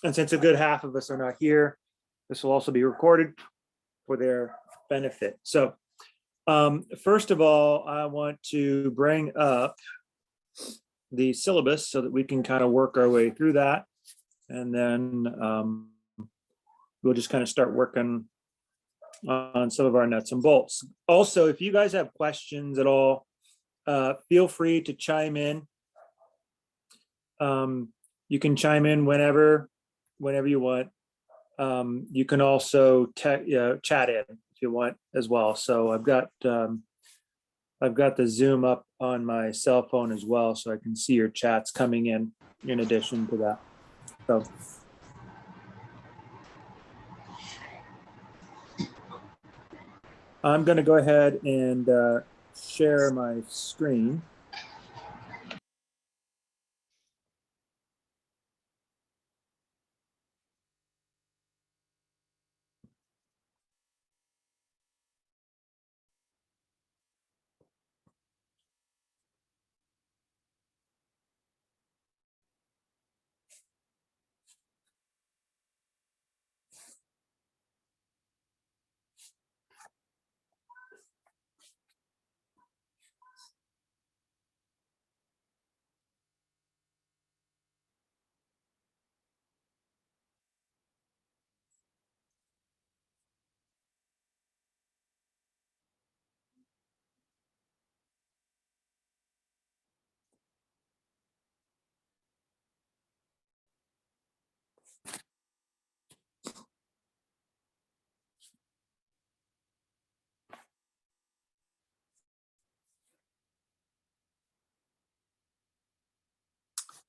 And since a good half of us are not here, this will also be recorded for their benefit. So first of all, I want to bring up the syllabus so that we can kind of work our way through that. And then we'll just kind of start working on some of our nuts and bolts. Also, if you guys have questions at all, feel free to chime in. You can chime in whenever you want. You can also chat in if you want as well. So I've got the Zoom up on my cell phone as well, so I can see your chats coming in addition to that. So I'm going to go ahead and share my screen.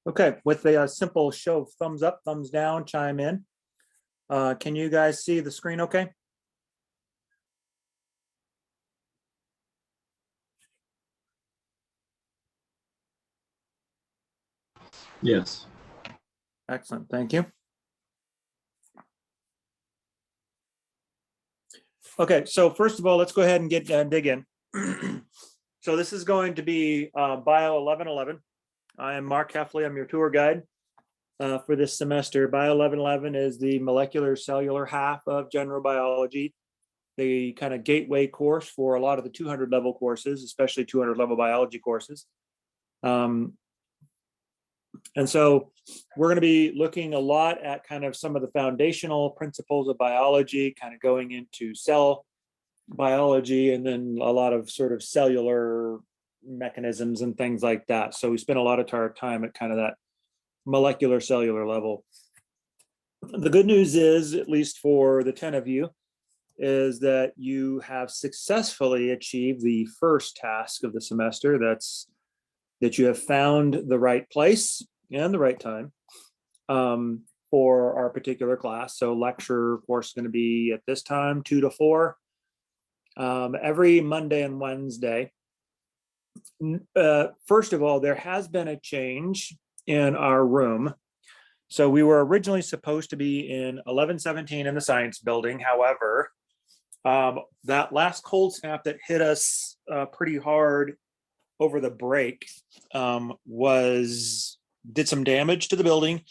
Okay, with a simple show of thumbs up, thumbs down, chime in. Can you guys see the screen okay? Yes. Excellent, thank you. Okay, so first of all, let's go ahead and dig in. So this is going to be Bio 1111. I am Mark Heffley, I'm your tour guide for this semester. Bio 1111 is the molecular cellular half of general biology, the kind of gateway course for a lot of the 200 level courses, especially 200 level biology courses. And so we're going to be looking a lot at kind of some of the foundational principles of biology, kind of going into cell biology, and then a lot of sort of cellular mechanisms and things like that. So we spent a lot of our time at kind of that molecular cellular level. The good news is, at least for the 10 of you, is that you have successfully achieved the first task of the semester. That's that you have found the right place and the right time for our particular class. So lecture, of course, is going to be at this time, 2 to 4, every Monday and Wednesday. First of all, there has been a change in our room. So we were originally supposed to be in 1117 in the science building. However, that last cold snap that hit us pretty hard over the break did some damage to the building,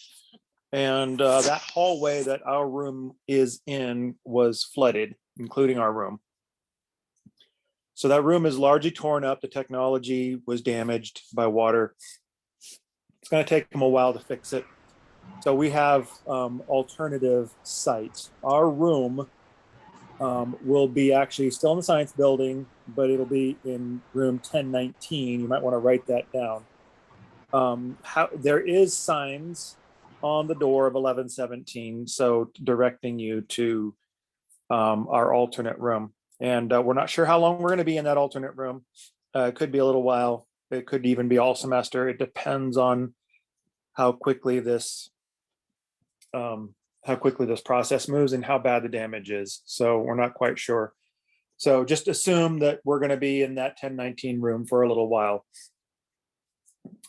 and that hallway that our room is in was flooded, including our room. So that room is largely torn up. The technology was damaged by water. It's going to take them a while to fix it. So we have alternative sites. Our room will be actually still in the science building, but it'll be in room 1019. You might want to write that down. There is signs on the door of 1117, so directing you to our alternate room. And we're not sure how long we're going to be in that alternate room. It could be a little while. It could even be all semester. It depends on how quickly this process moves and how bad the damage is. So we're not quite sure. So just assume that we're going to be in that 1019 room for a little while.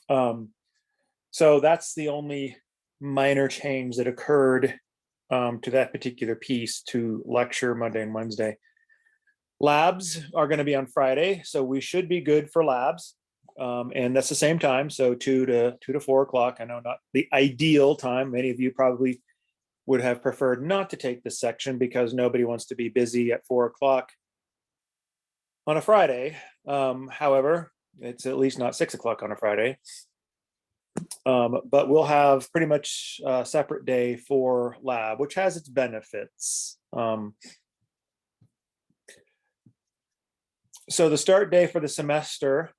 So that's the only minor change that occurred to that particular piece to lecture Monday and Wednesday. Labs are going to be on Friday, so we should be good for labs. And that's the same time, so 2 to 4 o'clock. I know not the ideal time. Many of you probably would have preferred not to take this section because nobody wants to be busy at 4 o'clock on a Friday. However, it's at least not 6 o'clock on a Friday. But we'll have pretty much a separate day for lab, which has its benefits. So the start day for the semester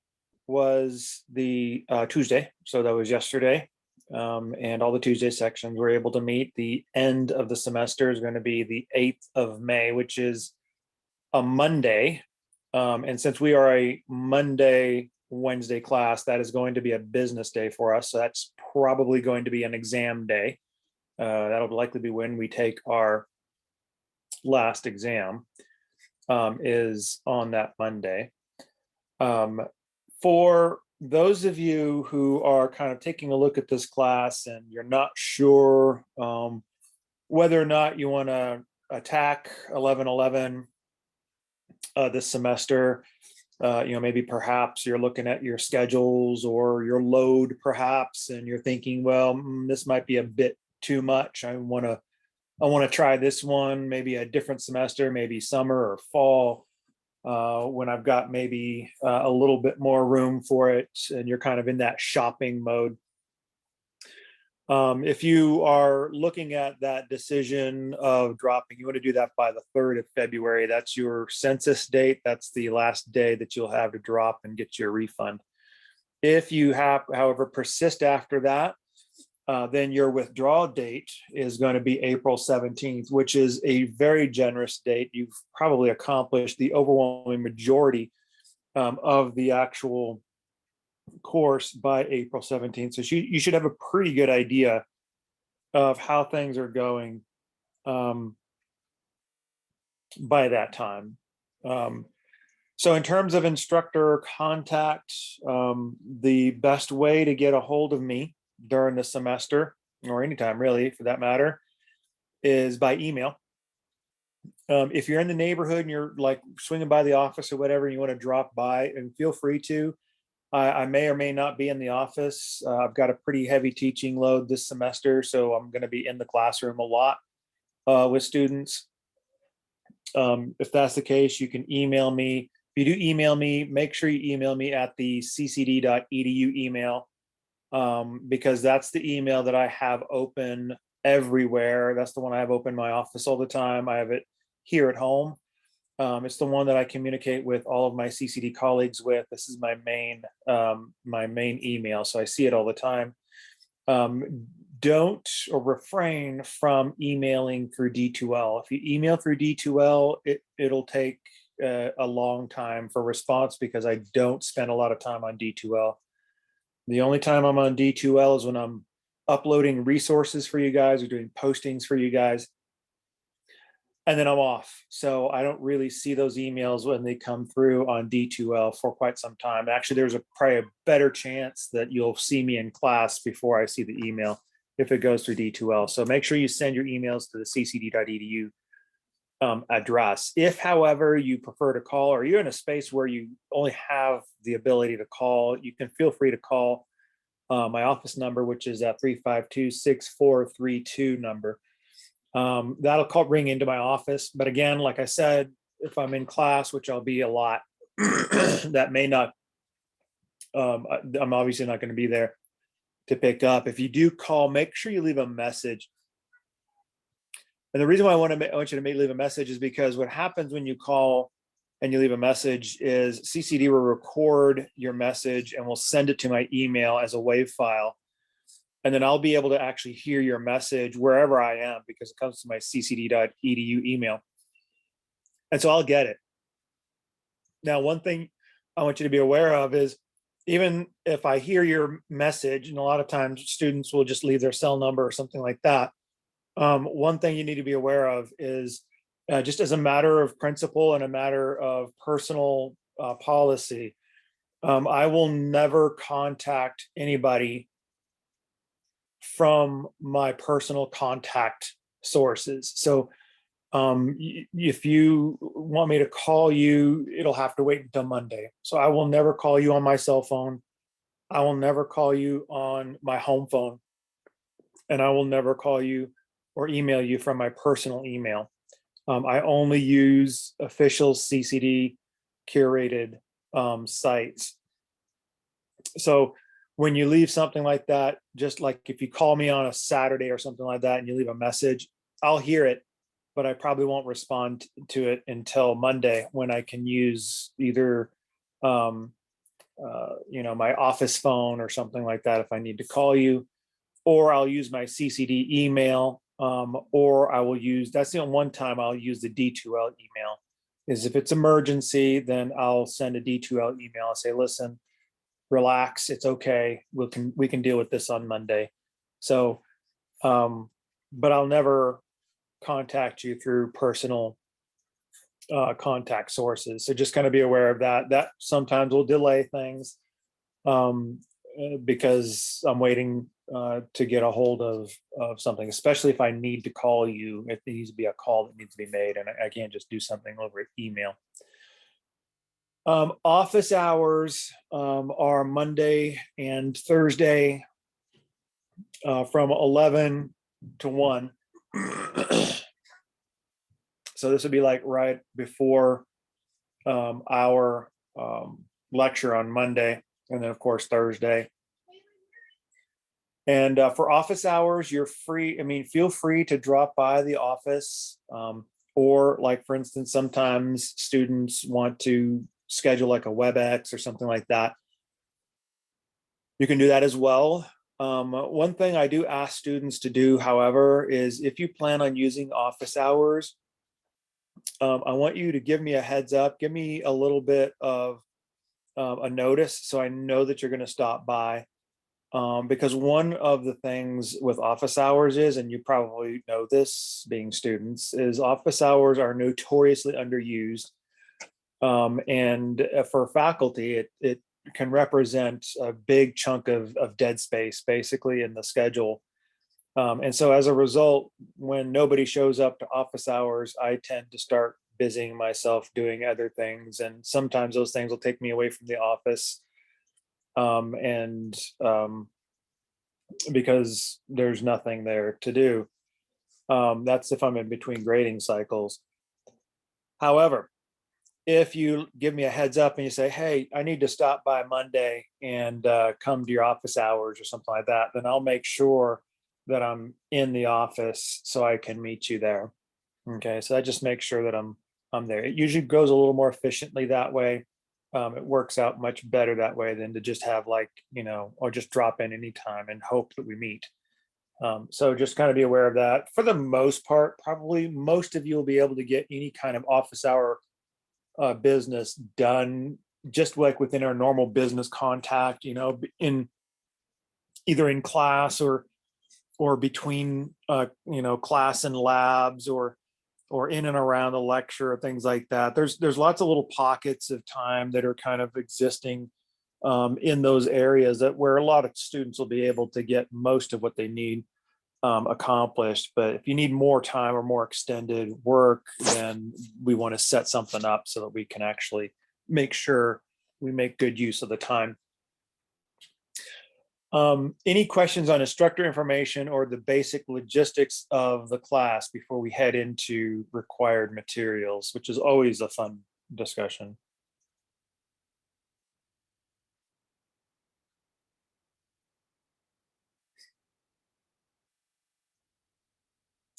was the Tuesday. So that was yesterday. And all the Tuesday sections were able to meet. The end of the semester is going to be the 8th of May, which is a Monday. And since we are a Monday, Wednesday class, that is going to be a business day for us. So that's probably going to be an exam day. That'll likely be when we take our last exam, is on that Monday. For those of you who are kind of taking a look at this class and you're not sure whether or not you want to attack 1111 this semester, maybe perhaps you're looking at your schedules or your load perhaps, and you're thinking, well, this might be a bit too much. I want to try this one, maybe a different semester, maybe summer or fall, when I've got maybe a little bit more room for it, and you're kind of in that shopping mode. If you are looking at that decision of dropping, you want to do that by the 3rd of February. That's your census date. That's the last day that you'll have to drop and get your refund. If you have, however, persist after that, then your withdrawal date is going to be April 17th, which is a very generous date. You've probably accomplished the overwhelming majority of the actual course by April 17th. So you should have a pretty good idea of how things are going by that time. So in terms of instructor contact, the best way to get a hold of me during the semester, or anytime really for that matter, is by email. If you're in the neighborhood and you're like swinging by the office or whatever, and you want to drop by, and feel free to. I may or may not be in the office. I've got a pretty heavy teaching load this semester, so I'm going to be in the classroom a lot with students. If that's the case, you can email me. If you do email me, make sure you email me at the ccd.edu email, because that's the email that I have open everywhere. That's the one I have open in my office all the time. I have it here at home. It's the one that I communicate with all of my CCD colleagues with. This is my main email, so I see it all the time. Don't or refrain from emailing through D2L. If you email through D2L, it'll take a long time for response because I don't spend a lot of time on D2L. The only time I'm on D2L is when I'm uploading resources for you guys or doing postings for you guys. And then I'm off. So I don't really see those emails when they come through on D2L for quite some time. Actually, there's probably a better chance that you'll see me in class before I see the email if it goes through D2L. So make sure you send your emails to the ccd.edu address. If, however, you prefer to call, or you're in a space where you only have the ability to call, you can feel free to call my office number, which is that 352-6432 number. That'll ring into my office. But again, like I said, if I'm in class, which I'll be a lot, that may not, I'm obviously not going to be there to pick up. If you do call, make sure you leave a message. And the reason why I want you to leave a message is because what happens when you call and you leave a message is CCD will record your message and will send it to my email as a WAV file. And then I'll be able to actually hear your message wherever I am because it comes to my ccd.edu email. And so I'll get it. Now, one thing I want you to be aware of is even if I hear your message, and a lot of times students will just leave their cell number or something like that. One thing you need to be aware of is just as a matter of principle and a matter of personal policy, I will never contact anybody from my personal contact sources. So if you want me to call you, it'll have to wait until Monday. So I will never call you on my cell phone. I will never call you on my home phone. And I will never call you or email you from my personal email. I only use official CCD curated sites. So when you leave something like that, just like if you call me on a Saturday or something like that and you leave a message, I'll hear it, but I probably won't respond to it until Monday, when I can use either my office phone or something like that if I need to call you, or I'll use my CCD email, or I will use, that's the one time I'll use the D2L email, is if it's emergency, then I'll send a D2L email and say, listen, relax, it's okay, we can deal with this on Monday. So but I'll never contact you through personal contact sources. So just kind of be aware of that. That sometimes will delay things because I'm waiting to get a hold of something, especially if I need to call you. If there needs to be a call that needs to be made, and I can't just do something over email. Office hours are Monday and Thursday from 11 to 1. So this would be like right before our lecture on Monday, and then of course Thursday. And for office hours, you're free. I mean, feel free to drop by the office, or like, for instance, sometimes students want to schedule like a WebEx or something like that. You can do that as well. One thing I do ask students to do, however, is if you plan on using office hours, I want you to give me a heads up, give me a little bit of a notice so I know that you're going to stop by. Because one of the things with office hours is, and you probably know this being students, is office hours are notoriously underused. And for faculty, it can represent a big chunk of dead space basically in the schedule. And so as a result, when nobody shows up to office hours, I tend to start busying myself doing other things. And sometimes those things will take me away from the office. Because there's nothing there to do. That's if I'm in between grading cycles. However, if you give me a heads up and you say, hey, I need to stop by Monday and come to your office hours or something like that, then I'll make sure that I'm in the office so I can meet you there. Okay, so I just make sure that I'm there. It usually goes a little more efficiently that way. It works out much better that way than to just have or just drop in anytime and hope that we meet. So just kind of be aware of that. For the most part, probably most of you will be able to get any kind of office hour business done just like within our normal business contact, in either in class or between class and labs, or in and around the lecture or things like that. There's lots of little pockets of time that are kind of existing in those areas where a lot of students will be able to get most of what they need accomplished. But if you need more time or more extended work, then we want to set something up so that we can actually make sure we make good use of the time. Any questions on instructor information or the basic logistics of the class before we head into required materials, which is always a fun discussion?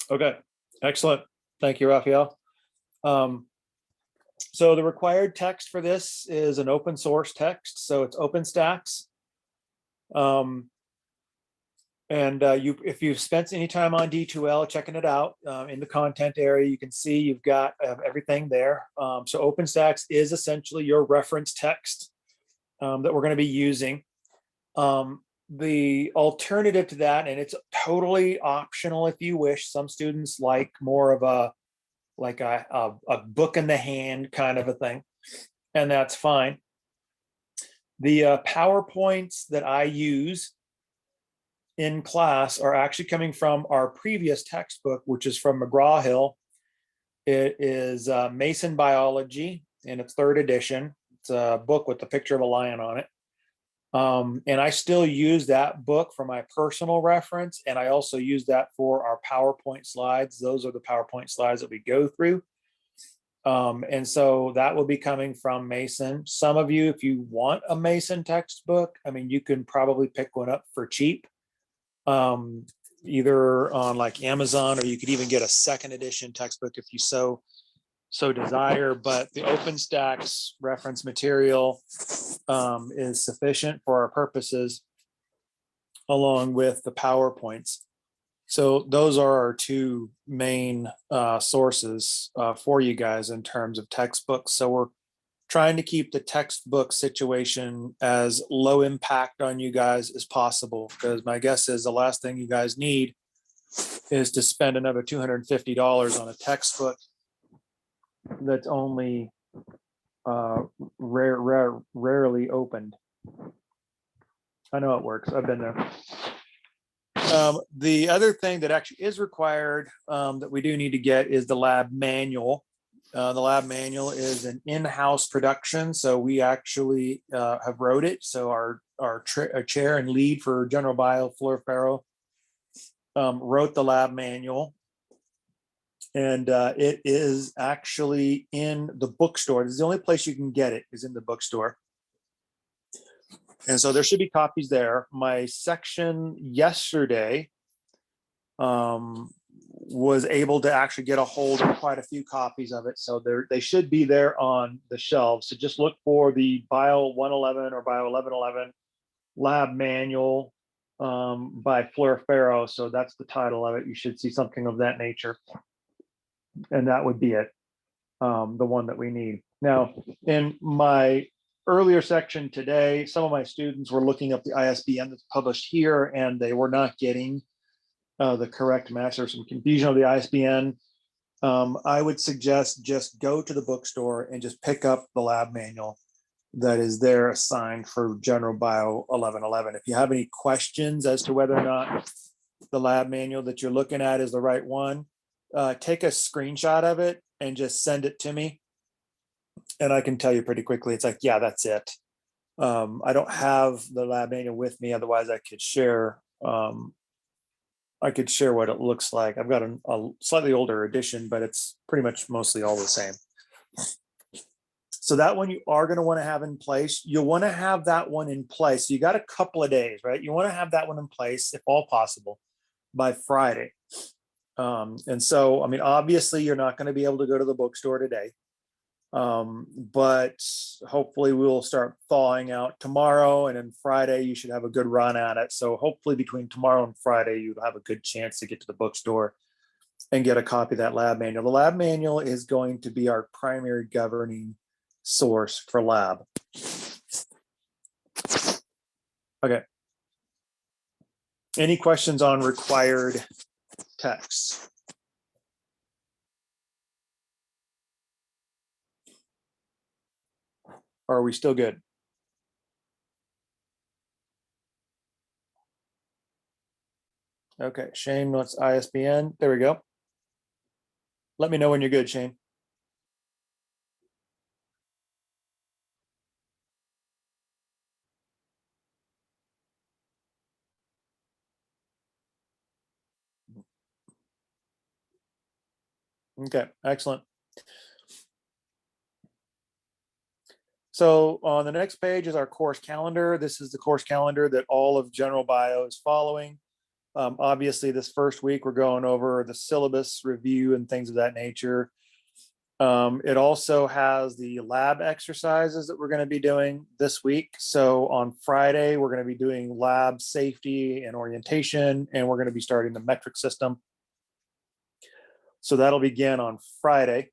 Okay, excellent. Thank you, Raphael. So the required text for this is an open source text, so it's OpenStax. If you've spent any time on D2L checking it out, in the content area, you can see you've got everything there. So OpenStax is essentially your reference text that we're going to be using. The alternative to that, and it's totally optional if you wish, some students like more of a book in the hand kind of a thing, and that's fine. The PowerPoints that I use in class are actually coming from our previous textbook, which is from McGraw-Hill. It is Mason Biology, and it's 3rd edition. It's a book with the picture of a lion on it. And I still use that book for my personal reference. And I also use that for our PowerPoint slides. Those are the PowerPoint slides that we go through. And so that will be coming from Mason. Some of you, if you want a Mason textbook, I mean, you can probably pick one up for cheap, either on like Amazon, or you could even get a second edition textbook if you so desire. But the OpenStax reference material is sufficient for our purposes, along with the PowerPoints. So those are our two main sources for you guys in terms of textbooks. So we're trying to keep the textbook situation as low impact on you guys as possible, because my guess is the last thing you guys need is to spend another $250 on a textbook that's only rarely opened. I know it works. I've been there. The other thing that actually is required that we do need to get is the lab manual. The lab manual is an in-house production, so we actually have wrote it. So our chair and lead for General Bio, Fleur Farrow, wrote the lab manual, and it is actually in the bookstore. This is the only place you can get it, is in the bookstore. And so there should be copies there. My section yesterday was able to actually get a hold of quite a few copies of it. So they should be there on the shelves. So just look for the Bio 111 or Bio 1111 lab manual by Fleur Farrow. So that's the title of it. You should see something of that nature. And that would be it, the one that we need. Now, in my earlier section today, some of my students were looking up the ISBN that's published here, and they were not getting the correct match. There's some confusion of the ISBN. I would suggest just go to the bookstore and just pick up the lab manual that is there assigned for General Bio 1111. If you have any questions as to whether or not the lab manual that you're looking at is the right one, take a screenshot of it and just send it to me. And I can tell you pretty quickly, it's like, yeah, that's it. I don't have the lab manual with me. Otherwise I could share what it looks like. I've got a slightly older edition, but it's pretty much mostly all the same. So that one you are going to want to have in place. You'll want to have that one in place. So you got a couple of days, right? You want to have that one in place, if all possible, by Friday. And so, I mean, obviously you're not going to be able to go to the bookstore today. But hopefully we'll start thawing out tomorrow, and then Friday you should have a good run at it. So hopefully between tomorrow and Friday, you have a good chance to get to the bookstore and get a copy of that lab manual. The lab manual is going to be our primary governing source for lab. Okay. Any questions on required text? Or are we still good? Okay, Shane wants ISBN. There we go. Let me know when you're good, Shane. Okay, excellent. So on the next page is our course calendar. This is the course calendar that all of General Bio is following. Obviously, this first week, we're going over the syllabus review and things of that nature. It also has the lab exercises that we're going to be doing this week. So on Friday, we're going to be doing lab safety and orientation, and we're going to be starting the metric system. So that'll begin on Friday.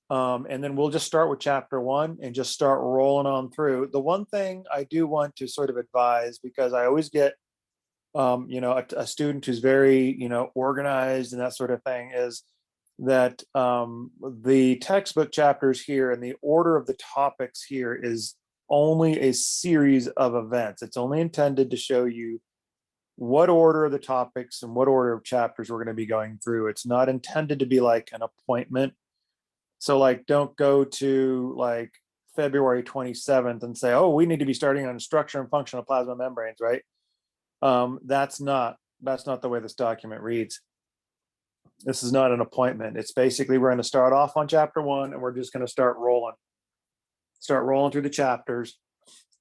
And then we'll just start with chapter 1 and just start rolling on through. The one thing I do want to sort of advise, because I always get, a student who's very, organized and that sort of thing, is that the textbook chapters here and the order of the topics here is only a series of events. It's only intended to show you what order of the topics and what order of chapters we're going to be going through. It's not intended to be like an appointment. So like, don't go to like February 27th and say, oh, we need to be starting on structure and function of plasma membranes, right? That's not the way this document reads. This is not an appointment. It's basically, we're going to start off on chapter 1 and we're just going to start rolling through the chapters.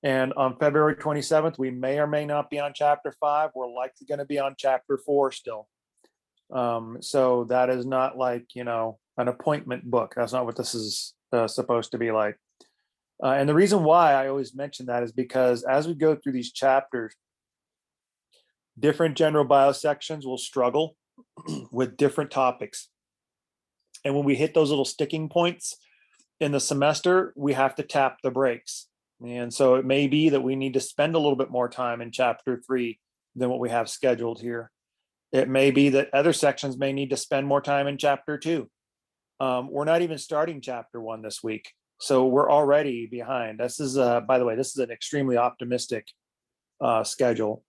And on February 27th, we may or may not be on chapter 5. We're likely going to be on chapter 4 still. So that is not like, an appointment book. That's not what this is supposed to be like. And the reason why I always mention that is because as we go through these chapters, different general bio sections will struggle with different topics. And when we hit those little sticking points in the semester, we have to tap the brakes. And so it may be that we need to spend a little bit more time in chapter 3 than what we have scheduled here. It may be that other sections may need to spend more time in chapter 2. We're not even starting chapter 1 this week, so we're already behind. This is, by the way, this is an extremely optimistic schedule.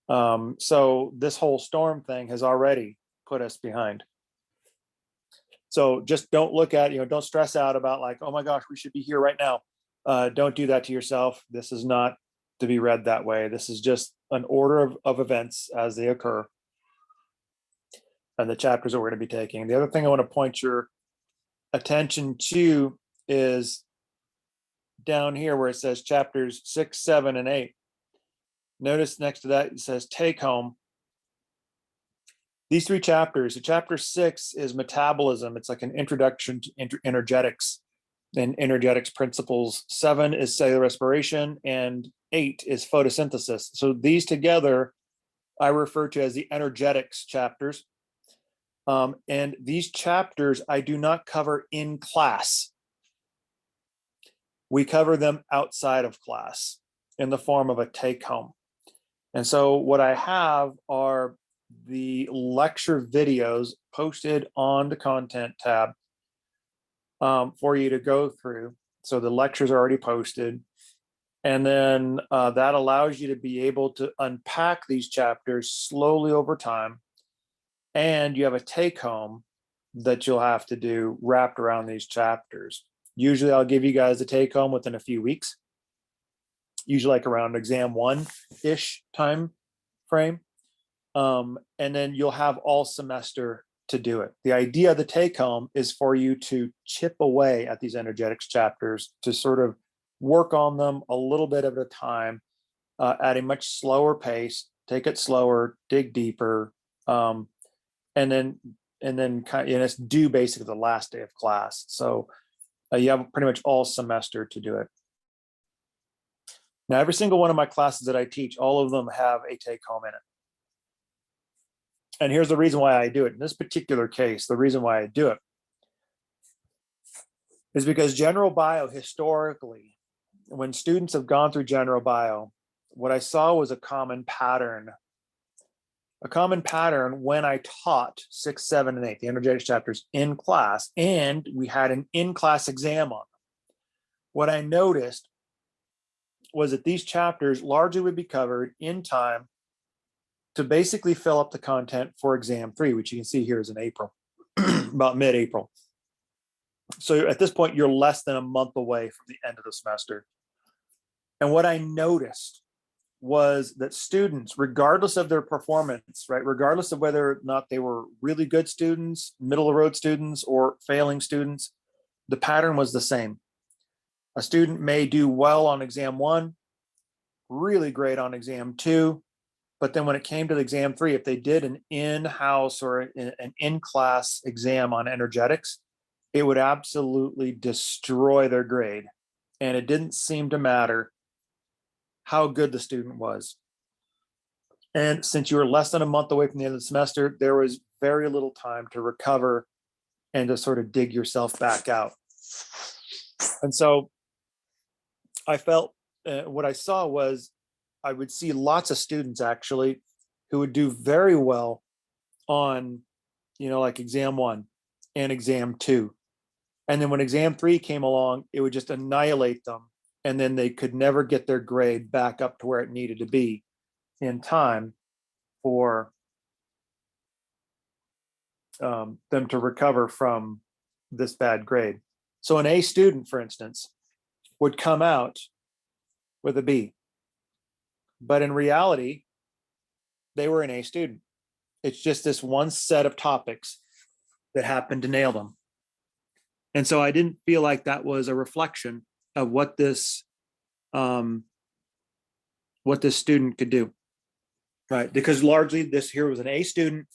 So this whole storm thing has already put us behind. So just don't look at, don't stress out about like, oh my gosh, we should be here right now. Don't do that to yourself. This is not to be read that way. This is just an order of events as they occur and the chapters that we're going to be taking. The other thing I want to point your attention to is down here where it says chapters 6, 7, and 8. Notice next to that, it says take home. These 3 chapters, so chapter 6 is metabolism. It's like an introduction to energetics and energetics principles. 7 is cellular respiration, and 8 is photosynthesis. So these together, I refer to as the energetics chapters. And these chapters I do not cover in class. We cover them outside of class in the form of a take home. And so what I have are the lecture videos posted on the content tab for you to go through. So the lectures are already posted. And then that allows you to be able to unpack these chapters slowly over time. And you have a take home that you'll have to do wrapped around these chapters. Usually I'll give you guys a take home within a few weeks, usually like around exam 1-ish time frame. And then you'll have all semester to do it. The idea of the take home is for you to chip away at these energetics chapters, to sort of work on them a little bit at a time, at a much slower pace, take it slower, dig deeper, and then it's due basically the last day of class. So you have pretty much all semester to do it. Now, every single one of my classes that I teach, all of them have a take home in it. And here's the reason why I do it. In this particular case, the reason why I do it is because general bio historically, when students have gone through general bio, what I saw was a common pattern when I taught 6, 7, and 8, the energetics chapters in class, and we had an in-class exam on them. What I noticed was that these chapters largely would be covered in time to basically fill up the content for exam 3, which you can see here is in April, about mid-April. So at this point, you're less than a month away from the end of the semester. And what I noticed was that students, regardless of their performance, right, regardless of whether or not they were really good students, middle of the road students, or failing students, the pattern was the same. A student may do well on exam 1, really great on exam 2, but then when it came to the exam 3, if they did an in-house or an in-class exam on energetics, it would absolutely destroy their grade. And it didn't seem to matter how good the student was. And since you were less than a month away from the end of the semester, there was very little time to recover and to sort of dig yourself back out. And so I felt what I saw was I would see lots of students actually who would do very well on, like exam 1 and exam 2. And then when exam 3 came along, it would just annihilate them. And then they could never get their grade back up to where it needed to be in time for them to recover from this bad grade. So an A student, for instance, would come out with a B. But in reality, they were an A student. It's just this one set of topics that happened to nail them. And so I didn't feel like that was a reflection of what this student could do, right? Because largely this here was an A student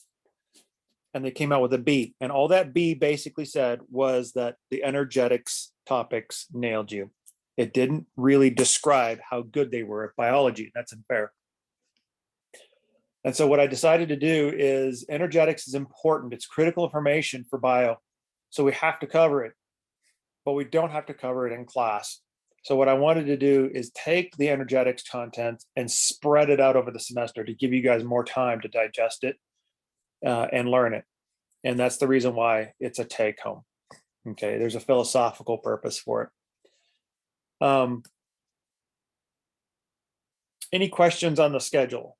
and they came out with a B. And all that B basically said was that the energetics topics nailed you. It didn't really describe how good they were at biology. That's unfair. And so what I decided to do is energetics is important. It's critical information for bio. So we have to cover it, but we don't have to cover it in class. So what I wanted to do is take the energetics content and spread it out over the semester to give you guys more time to digest it and learn it. And that's the reason why it's a take home. Okay, there's a philosophical purpose for it. Any questions on the schedule?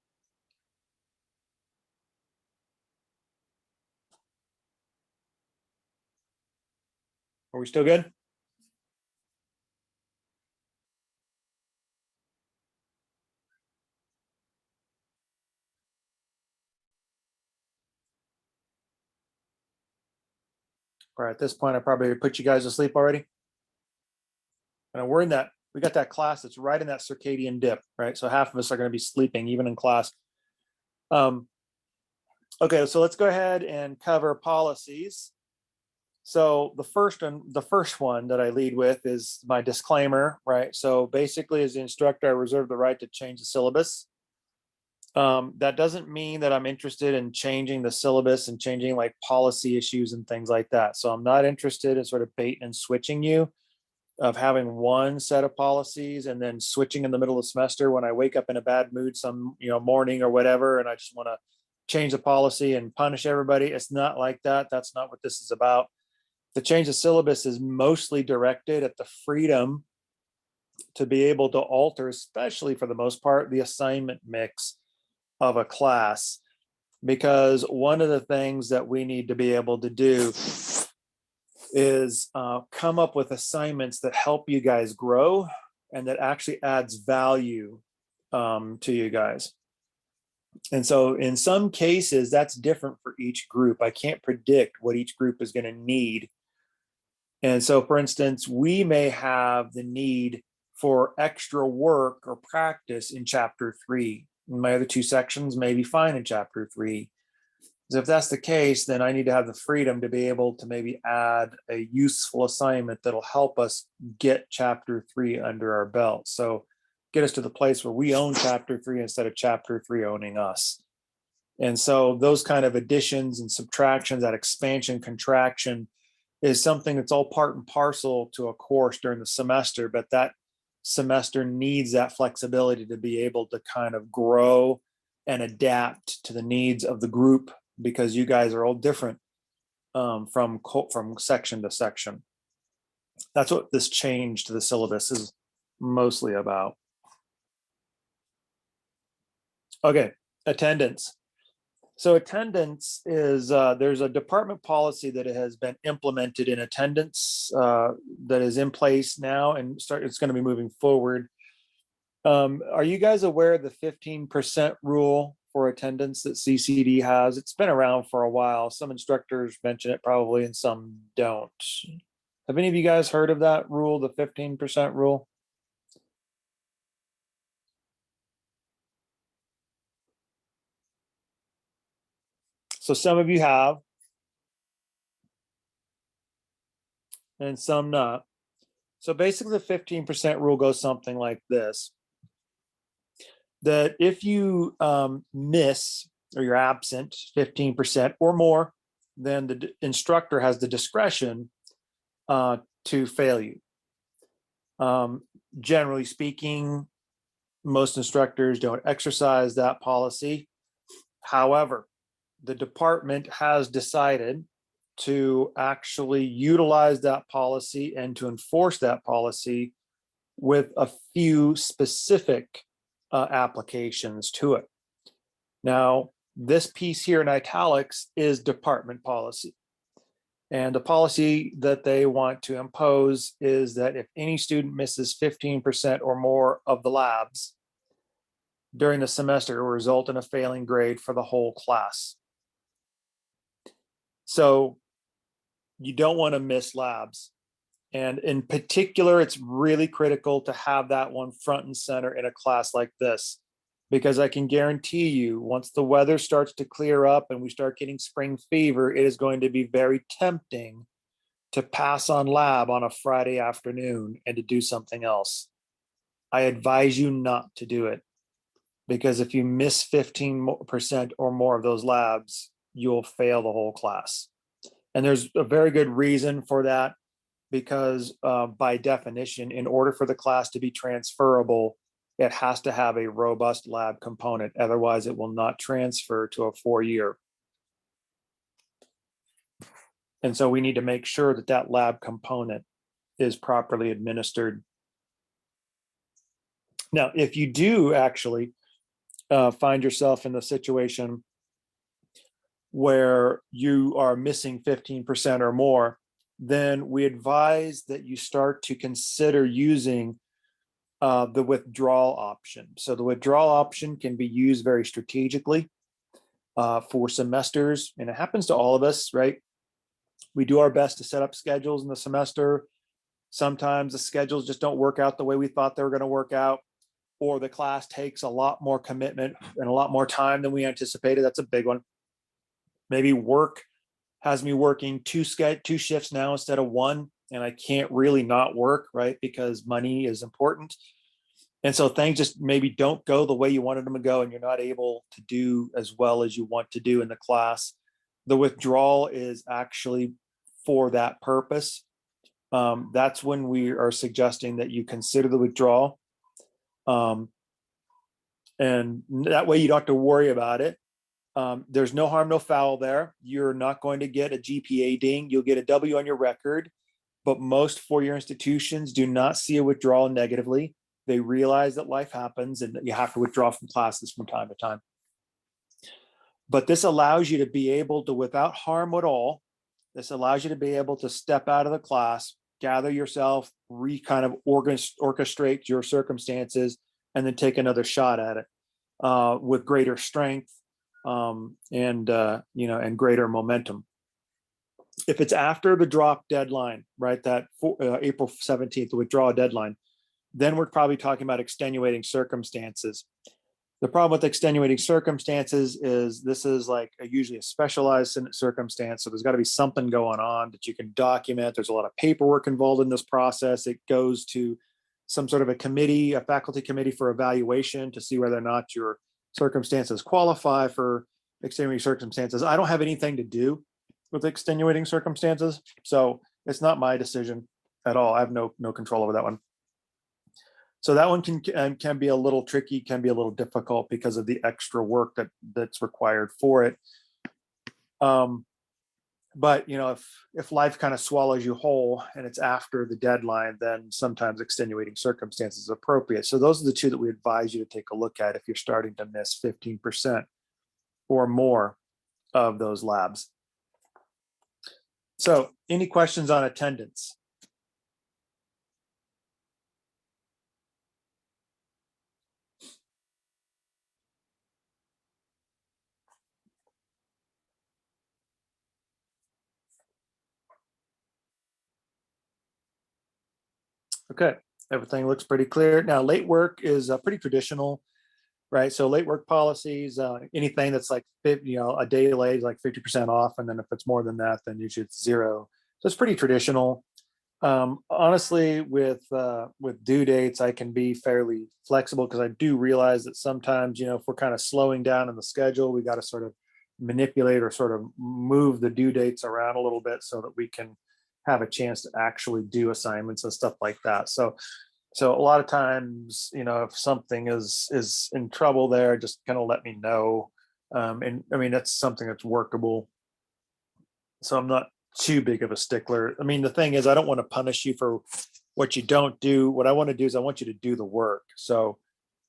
Are we still good? All right, at this point, I probably put you guys to sleep already. And we're in that, we got that class that's right in that circadian dip, right? So half of us are going to be sleeping even in class. Okay, so let's go ahead and cover policies. So the first one that I lead with is my disclaimer, right? So basically, as the instructor, I reserve the right to change the syllabus. That doesn't mean that I'm interested in changing the syllabus and changing like policy issues and things like that. So I'm not interested in sort of bait and switching you of having one set of policies and then switching in the middle of the semester when I wake up in a bad mood some morning or whatever, and I just want to change the policy and punish everybody. It's not like that. That's not what this is about. The change of syllabus is mostly directed at the freedom to be able to alter, especially for the most part, the assignment mix of a class. Because one of the things that we need to be able to do is come up with assignments that help you guys grow and that actually adds value to you guys. And so in some cases, that's different for each group. I can't predict what each group is going to need. And so, for instance, we may have the need for extra work or practice in chapter 3. My other two sections may be fine in chapter 3. So if that's the case, then I need to have the freedom to be able to maybe add a useful assignment that'll help us get chapter 3 under our belt. So get us to the place where we own chapter 3 instead of chapter 3 owning us. And so those kind of additions and subtractions, that expansion, contraction, is something that's all part and parcel to a course during the semester, but that semester needs that flexibility to be able to kind of grow and adapt to the needs of the group, because you guys are all different from section to section. That's what this change to the syllabus is mostly about. Okay, attendance. So attendance is, there's a department policy that has been implemented in attendance that is in place now and it's going to be moving forward. Are you guys aware of the 15% rule for attendance that CCD has? It's been around for a while. Some instructors mention it probably and some don't. Have any of you guys heard of that rule, the 15% rule? So some of you have, and some not. So basically the 15% rule goes something like this, that if you miss or you're absent 15% or more, then the instructor has the discretion to fail you. Generally speaking, most instructors don't exercise that policy. However, the department has decided to actually utilize that policy and to enforce that policy with a few specific applications to it. Now, this piece here in italics is department policy. And the policy that they want to impose is that if any student misses 15% or more of the labs during the semester, it will result in a failing grade for the whole class. So you don't want to miss labs. And in particular, it's really critical to have that one front and center in a class like this, because I can guarantee you, once the weather starts to clear up and we start getting spring fever, it is going to be very tempting to pass on lab on a Friday afternoon and to do something else. I advise you not to do it, because if you miss 15% or more of those labs, you'll fail the whole class. And there's a very good reason for that, because by definition, in order for the class to be transferable, it has to have a robust lab component. Otherwise, it will not transfer to a 4-year. And so we need to make sure that that lab component is properly administered. Now, if you do actually find yourself in the situation where you are missing 15% or more, then we advise that you start to consider using the withdrawal option. So the withdrawal option can be used very strategically for semesters, and it happens to all of us, right? We do our best to set up schedules in the semester. Sometimes the schedules just don't work out the way we thought they were going to work out, or the class takes a lot more commitment and a lot more time than we anticipated. That's a big one. Maybe work has me working two shifts now instead of one, and I can't really not work, right? Because money is important. And so things just maybe don't go the way you wanted them to go, and you're not able to do as well as you want to do in the class. The withdrawal is actually for that purpose. That's when we are suggesting that you consider the withdrawal. And that way you don't have to worry about it. There's no harm, no foul there. You're not going to get a GPA ding. You'll get a W on your record, but most four-year institutions do not see a withdrawal negatively. They realize that life happens and that you have to withdraw from classes from time to time. But this allows you to be able to, without harm at all, this allows you to be able to step out of the class, gather yourself, kind of orchestrate your circumstances, and then take another shot at it with greater strength and greater momentum. If it's after the drop deadline, right, that April 17th, the withdrawal deadline, then we're probably talking about extenuating circumstances. The problem with extenuating circumstances is this is like usually a specialized circumstance. So there's got to be something going on that you can document. There's a lot of paperwork involved in this process. It goes to some sort of a committee, a faculty committee for evaluation to see whether or not your circumstances qualify for extenuating circumstances. I don't have anything to do with extenuating circumstances, so it's not my decision at all. I have no control over that one. So that one can be a little tricky, can be a little difficult because of the extra work that's required for it. But if life kind of swallows you whole and it's after the deadline, then sometimes extenuating circumstances is appropriate. So those are the two that we advise you to take a look at if you're starting to miss 15% or more of those labs. So any questions on attendance? Okay, everything looks pretty clear. Now, late work is pretty traditional, right? So late work policies, anything that's like, a day late is like 50% off. And then if it's more than that, then usually it's zero. So it's pretty traditional. Honestly, with due dates, I can be fairly flexible because I do realize that sometimes, if we're kind of slowing down in the schedule, we got to sort of manipulate or sort of move the due dates around a little bit so that we can have a chance to actually do assignments and stuff like that. So a lot of times, if something is in trouble there, just kind of let me know. And I mean, that's something that's workable. So I'm not too big of a stickler. I mean, the thing is, I don't want to punish you for what you don't do. What I want to do is I want you to do the work. So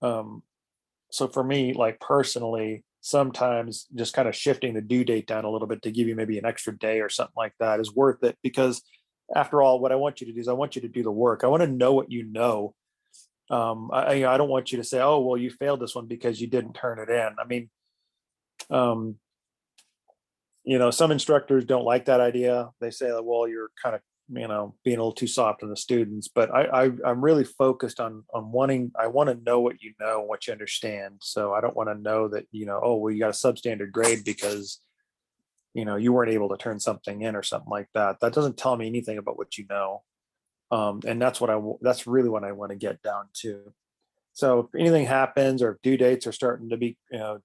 for me, like personally, sometimes just kind of shifting the due date down a little bit to give you maybe an extra day or something like that is worth it, because after all, what I want you to do is I want you to do the work. I want to know what you know. I don't want you to say, oh, well, you failed this one because you didn't turn it in. I mean, some instructors don't like that idea. They say, well, you're kind of, being a little too soft on the students, but I'm really focused on wanting, I want to know what you know, what you understand. So I don't want to know that, oh, well, you got a substandard grade because, you weren't able to turn something in or something like that. That doesn't tell me anything about what you know. And that's that's really what I want to get down to. So if anything happens or if due dates are starting to be,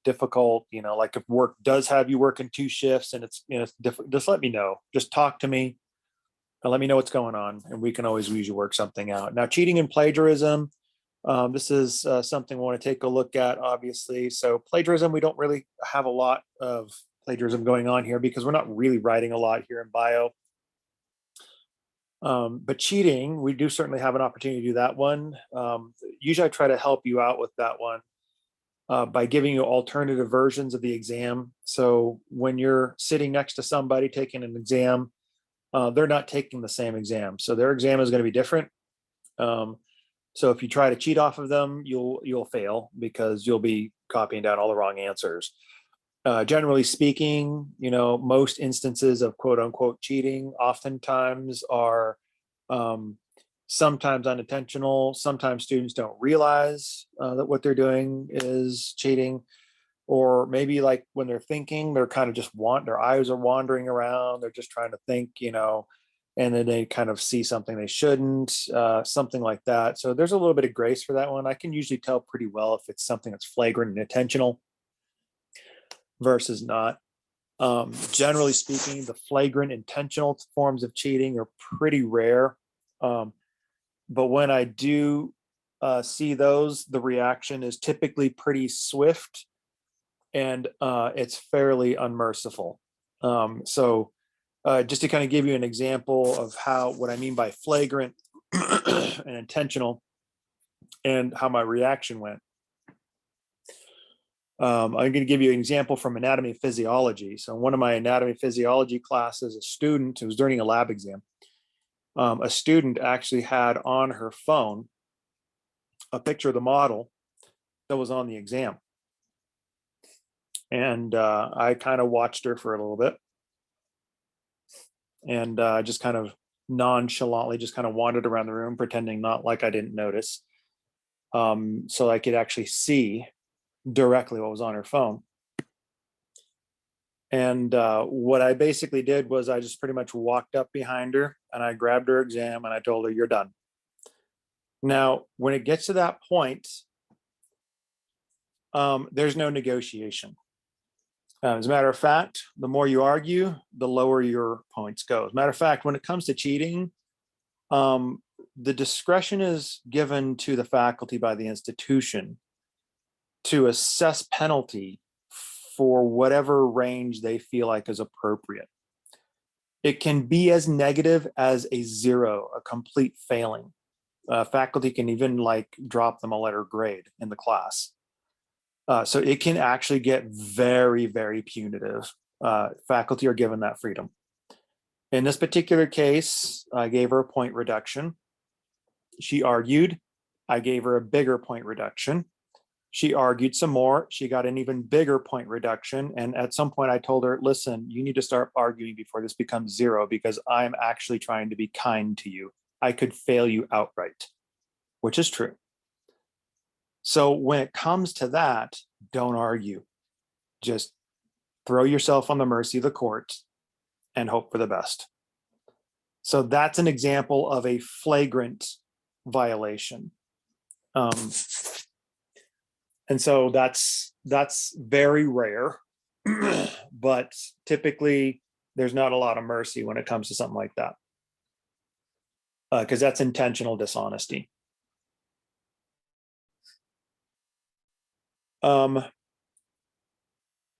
difficult, like if work does have you working 2 shifts and it's, it's difficult, just let me know. Just talk to me and let me know what's going on, and we can always usually work something out. Now, cheating and plagiarism, this is something we want to take a look at, obviously. So plagiarism, we don't really have a lot of plagiarism going on here because we're not really writing a lot here in bio. But cheating, we do certainly have an opportunity to do that one. Usually I try to help you out with that one by giving you alternative versions of the exam. So when you're sitting next to somebody taking an exam, they're not taking the same exam. So their exam is going to be different. So if you try to cheat off of them, you'll fail because you'll be copying down all the wrong answers. Generally speaking, most instances of quote unquote cheating oftentimes are sometimes unintentional. Sometimes students don't realize that what they're doing is cheating, or maybe like when they're thinking, they're kind of just their eyes are wandering around. They're just trying to think, and then they kind of see something they shouldn't, something like that. So there's a little bit of grace for that one. I can usually tell pretty well if it's something that's flagrant and intentional versus not. Generally speaking, the flagrant intentional forms of cheating are pretty rare. But when I do see those, the reaction is typically pretty swift and it's fairly unmerciful. So just to kind of give you an example of what I mean by flagrant and intentional and how my reaction went. I'm going to give you an example from anatomy and physiology. So in one of my anatomy physiology classes, a student who was during a lab exam, a student actually had on her phone a picture of the model that was on the exam. And I kind of watched her for a little bit and just kind of nonchalantly just kind of wandered around the room, pretending not like I didn't notice, so I could actually see directly what was on her phone. And what I basically did was I just pretty much walked up behind her and I grabbed her exam and I told her, "You're done." Now, when it gets to that point, there's no negotiation. As a matter of fact, the more you argue, the lower your points go. As a matter of fact, when it comes to cheating, the discretion is given to the faculty by the institution to assess penalty for whatever range they feel like is appropriate. It can be as negative as a 0, a complete failing. Faculty can even drop them a letter grade in the class. So it can actually get very, very punitive. Faculty are given that freedom. In this particular case, I gave her a point reduction. She argued. I gave her a bigger point reduction. She argued some more. She got an even bigger point reduction. And at some point I told her, "Listen, you need to start arguing before this becomes 0, because I'm actually trying to be kind to you. I could fail you outright," which is true. So when it comes to that, don't argue. Just throw yourself on the mercy of the court and hope for the best. So that's an example of a flagrant violation. And so that's very rare, but typically there's not a lot of mercy when it comes to something like that, because that's intentional dishonesty.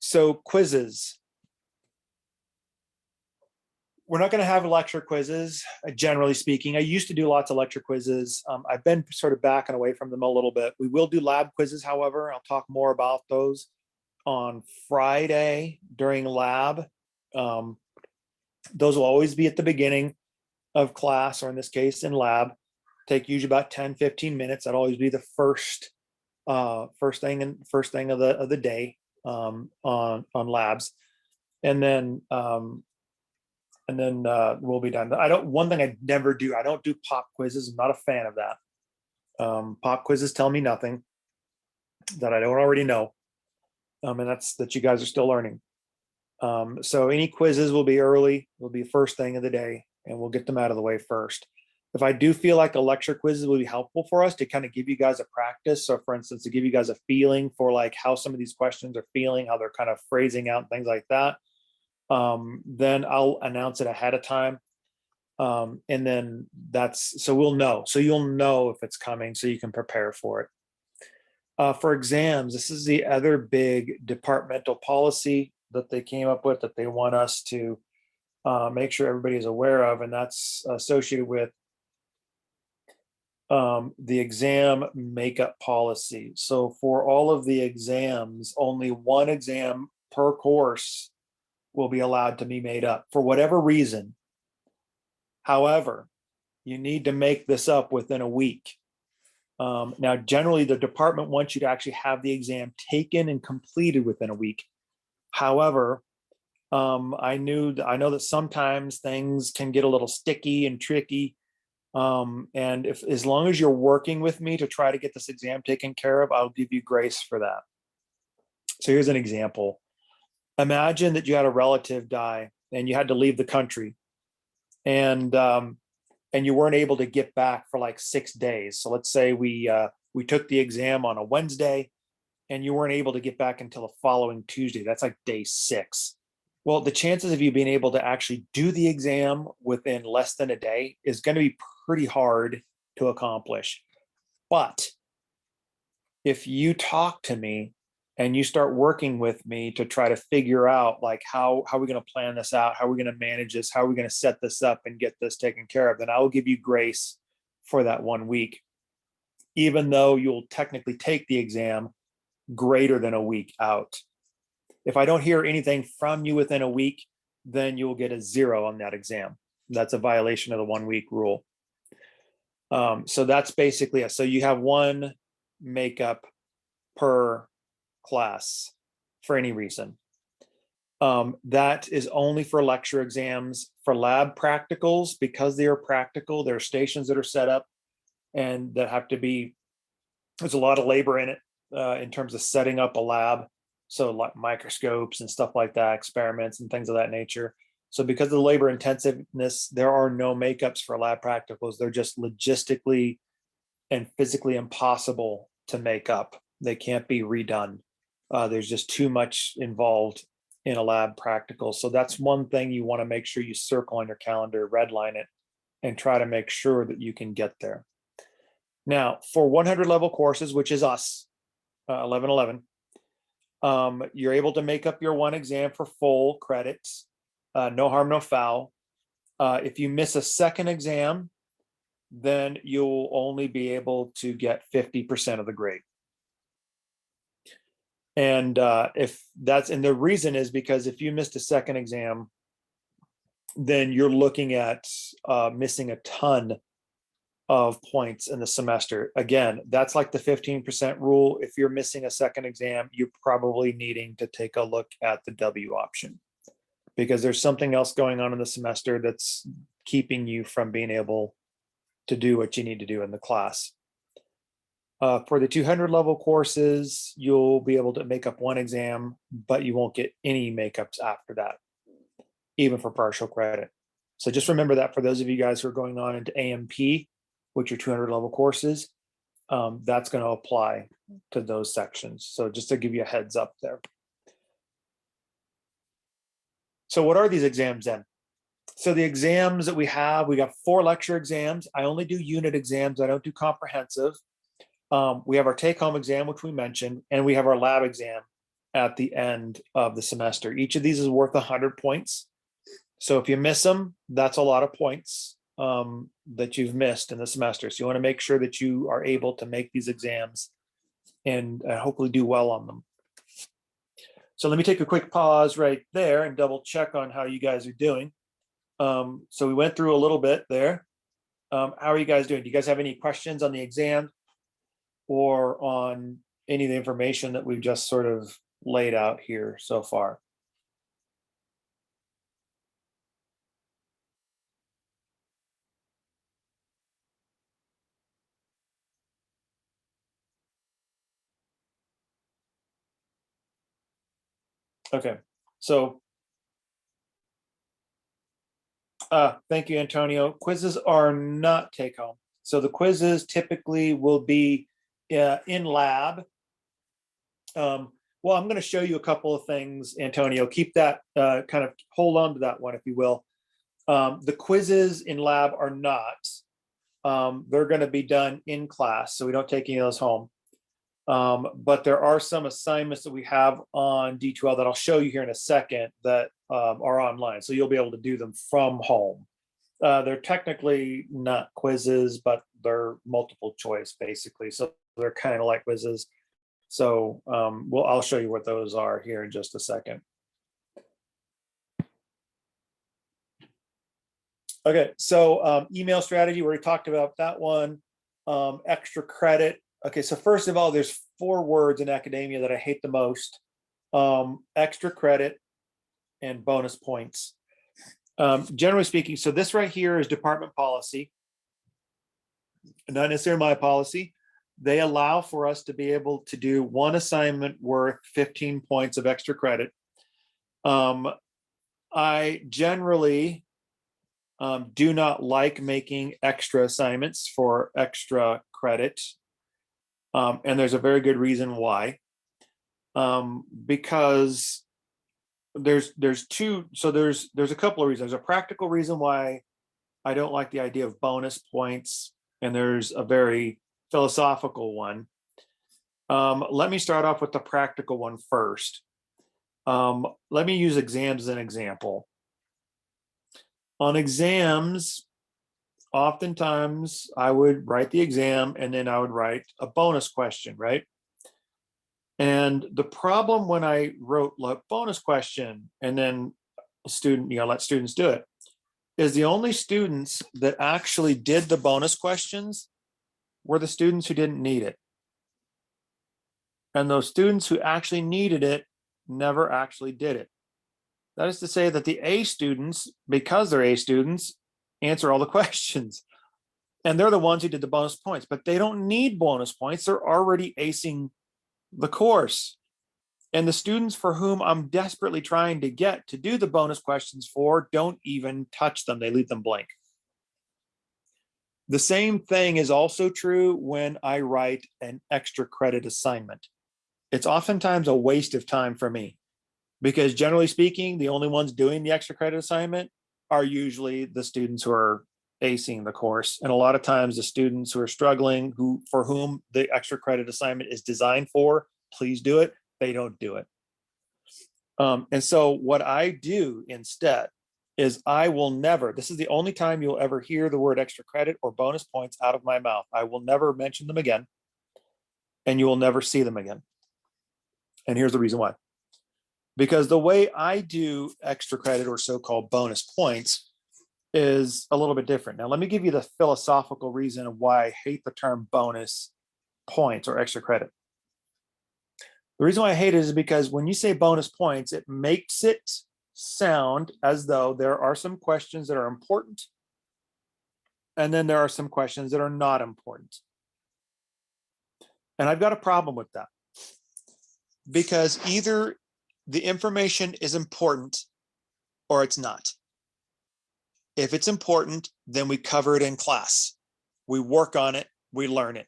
So quizzes. We're not going to have lecture quizzes, generally speaking. I used to do lots of lecture quizzes. I've been sort of backing away from them a little bit. We will do lab quizzes, however. I'll talk more about those. on Friday during lab. Those will always be at the beginning of class, or in this case in lab. Take usually about 10-15 minutes. That'll always be the first thing of the day on labs, and then we'll be done. One thing I never do, I don't do pop quizzes. I'm not a fan of that. Pop quizzes tell me nothing that I don't already know, and that's that you guys are still learning. So any quizzes will be early, will be first thing of the day, and we'll get them out of the way first. If I do feel like a lecture quizzes will be helpful for us to kind of give you guys a practice. So for instance, to give you guys a feeling for like how some of these questions are feeling, how they're kind of phrasing out, things like that. Then I'll announce it ahead of time. And then so we'll know. So you'll know if it's coming so you can prepare for it. For exams, this is the other big departmental policy that they came up with that they want us to make sure everybody is aware of, and that's associated with the exam makeup policy. So for all of the exams, only one exam per course will be allowed to be made up for whatever reason. However, you need to make this up within a week. Now, generally, the department wants you to actually have the exam taken and completed within a week. However, I know that sometimes things can get a little sticky and tricky. And as long as you're working with me to try to get this exam taken care of, I'll give you grace for that. So here's an example. Imagine that you had a relative die and you had to leave the country, and you weren't able to get back for like 6 days. So let's say we took the exam on a Wednesday and you weren't able to get back until the following Tuesday. That's like day 6. Well, the chances of you being able to actually do the exam within less than a day is going to be pretty hard to accomplish. But if you talk to me and you start working with me to try to figure out like how are we going to plan this out, how are we going to manage this, how are we going to set this up and get this taken care of, then I will give you grace for that 1 week, even though you'll technically take the exam greater than a week out. If I don't hear anything from you within a week, then you'll get a 0 on that exam. That's a violation of the 1 week rule. So that's basically it. So you have one makeup per class for any reason. That is only for lecture exams. For lab practicals, because they are practical, there are stations that are set up and that have to be, there's a lot of labor in it in terms of setting up a lab. So like microscopes and stuff like that, experiments and things of that nature. So because of the labor intensiveness, there are no makeups for lab practicals. They're just logistically and physically impossible to make up. They can't be redone. There's just too much involved in a lab practical. So that's one thing you want to make sure you circle on your calendar, redline it, and try to make sure that you can get there. Now, for 100 level courses, which is us, 1111, you're able to make up your one exam for full credits. No harm, no foul. If you miss a second exam, then you'll only be able to get 50% of the grade. And the reason is because if you missed a second exam, then you're looking at missing a ton of points in the semester. Again, that's like the 15% rule. If you're missing a second exam, you're probably needing to take a look at the W option, because there's something else going on in the semester that's keeping you from being able to do what you need to do in the class. For the 200 level courses, you'll be able to make up one exam, but you won't get any makeups after that, even for partial credit. So just remember that for those of you guys who are going on into AMP, which are 200 level courses, that's going to apply to those sections. So just to give you a heads up there. So what are these exams then? So the exams that we got 4 lecture exams. I only do unit exams. I don't do comprehensive. We have our take-home exam, which we mentioned, and we have our lab exam at the end of the semester. Each of these is worth 100 points. So if you miss them, that's a lot of points that you've missed in the semester. So you want to make sure that you are able to make these exams and hopefully do well on them. So let me take a quick pause right there and double check on how you guys are doing. So we went through a little bit there. How are you guys doing? Do you guys have any questions on the exam or on any of the information that we've just sort of laid out here so far? Okay, so thank you, Antonio. Quizzes are not take home. So the quizzes typically will be in lab. Well, I'm going to show you a couple of things, Antonio. Keep that, kind of hold on to that one, if you will. The quizzes in lab are not. They're going to be done in class, so we don't take any of those home. But there are some assignments that we have on D2L that I'll show you here in a second that are online, so you'll be able to do them from home. They're technically not quizzes, but they're multiple choice basically, so they're kind of like quizzes. So I'll show you what those are here in just a second. Okay, so email strategy, we already talked about that one. Extra credit. Okay, so first of all, there's 4 words in academia that I hate the most: extra credit and bonus points. Generally speaking, so this right here is department policy, not necessarily my policy. They allow for us to be able to do one assignment worth 15 points of extra credit. I generally do not like making extra assignments for extra credit. And there's a very good reason why. Because there's a couple of reasons. There's a practical reason why I don't like the idea of bonus points, and there's a very philosophical one. Let me start off with the practical one first. Let me use exams as an example. On exams, oftentimes I would write the exam and then I would write a bonus question, right? And the problem when I wrote bonus question and then a student, let students do it, is the only students that actually did the bonus questions were the students who didn't need it. And those students who actually needed it never actually did it. That is to say that the A students, because they're A students, answer all the questions. And they're the ones who did the bonus points, but they don't need bonus points. They're already acing the course. And the students for whom I'm desperately trying to get to do the bonus questions for don't even touch them. They leave them blank. The same thing is also true when I write an extra credit assignment. It's oftentimes a waste of time for me, because generally speaking, the only ones doing the extra credit assignment are usually the students who are acing the course. And a lot of times the students who are struggling, for whom the extra credit assignment is designed for, please do it, they don't do it. And so what I do instead is I will never, this is the only time you'll ever hear the word extra credit or bonus points out of my mouth. I will never mention them again, and you will never see them again. And here's the reason why. Because the way I do extra credit or so-called bonus points is a little bit different. Now, let me give you the philosophical reason of why I hate the term bonus points or extra credit. The reason why I hate it is because when you say bonus points, it makes it sound as though there are some questions that are important, and then there are some questions that are not important. And I've got a problem with that, because either the information is important or it's not. If it's important, then we cover it in class. We work on it, we learn it.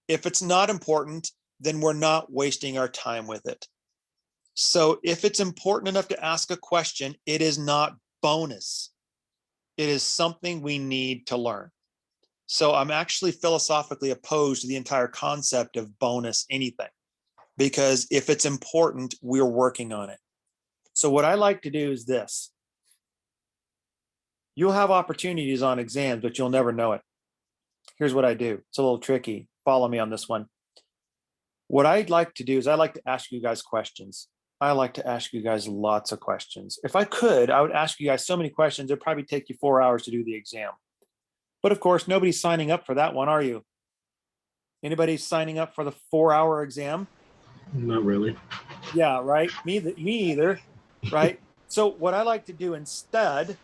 If it's not important, then we're not wasting our time with it. So if it's important enough to ask a question, it is not bonus. It is something we need to learn. So I'm actually philosophically opposed to the entire concept of bonus anything, because if it's important, we're working on it. So what I like to do is this. You'll have opportunities on exams, but you'll never know it. Here's what I do. It's a little tricky. Follow me on this one. What I'd like to do is I like to ask you guys questions. I like to ask you guys lots of questions. If I could, I would ask you guys so many questions, it'd probably take you 4 hours to do the exam. But of course, nobody's signing up for that one, are you? Anybody signing up for the 4-hour exam? Not really. Yeah, right. Me either. Right. So what I like to do instead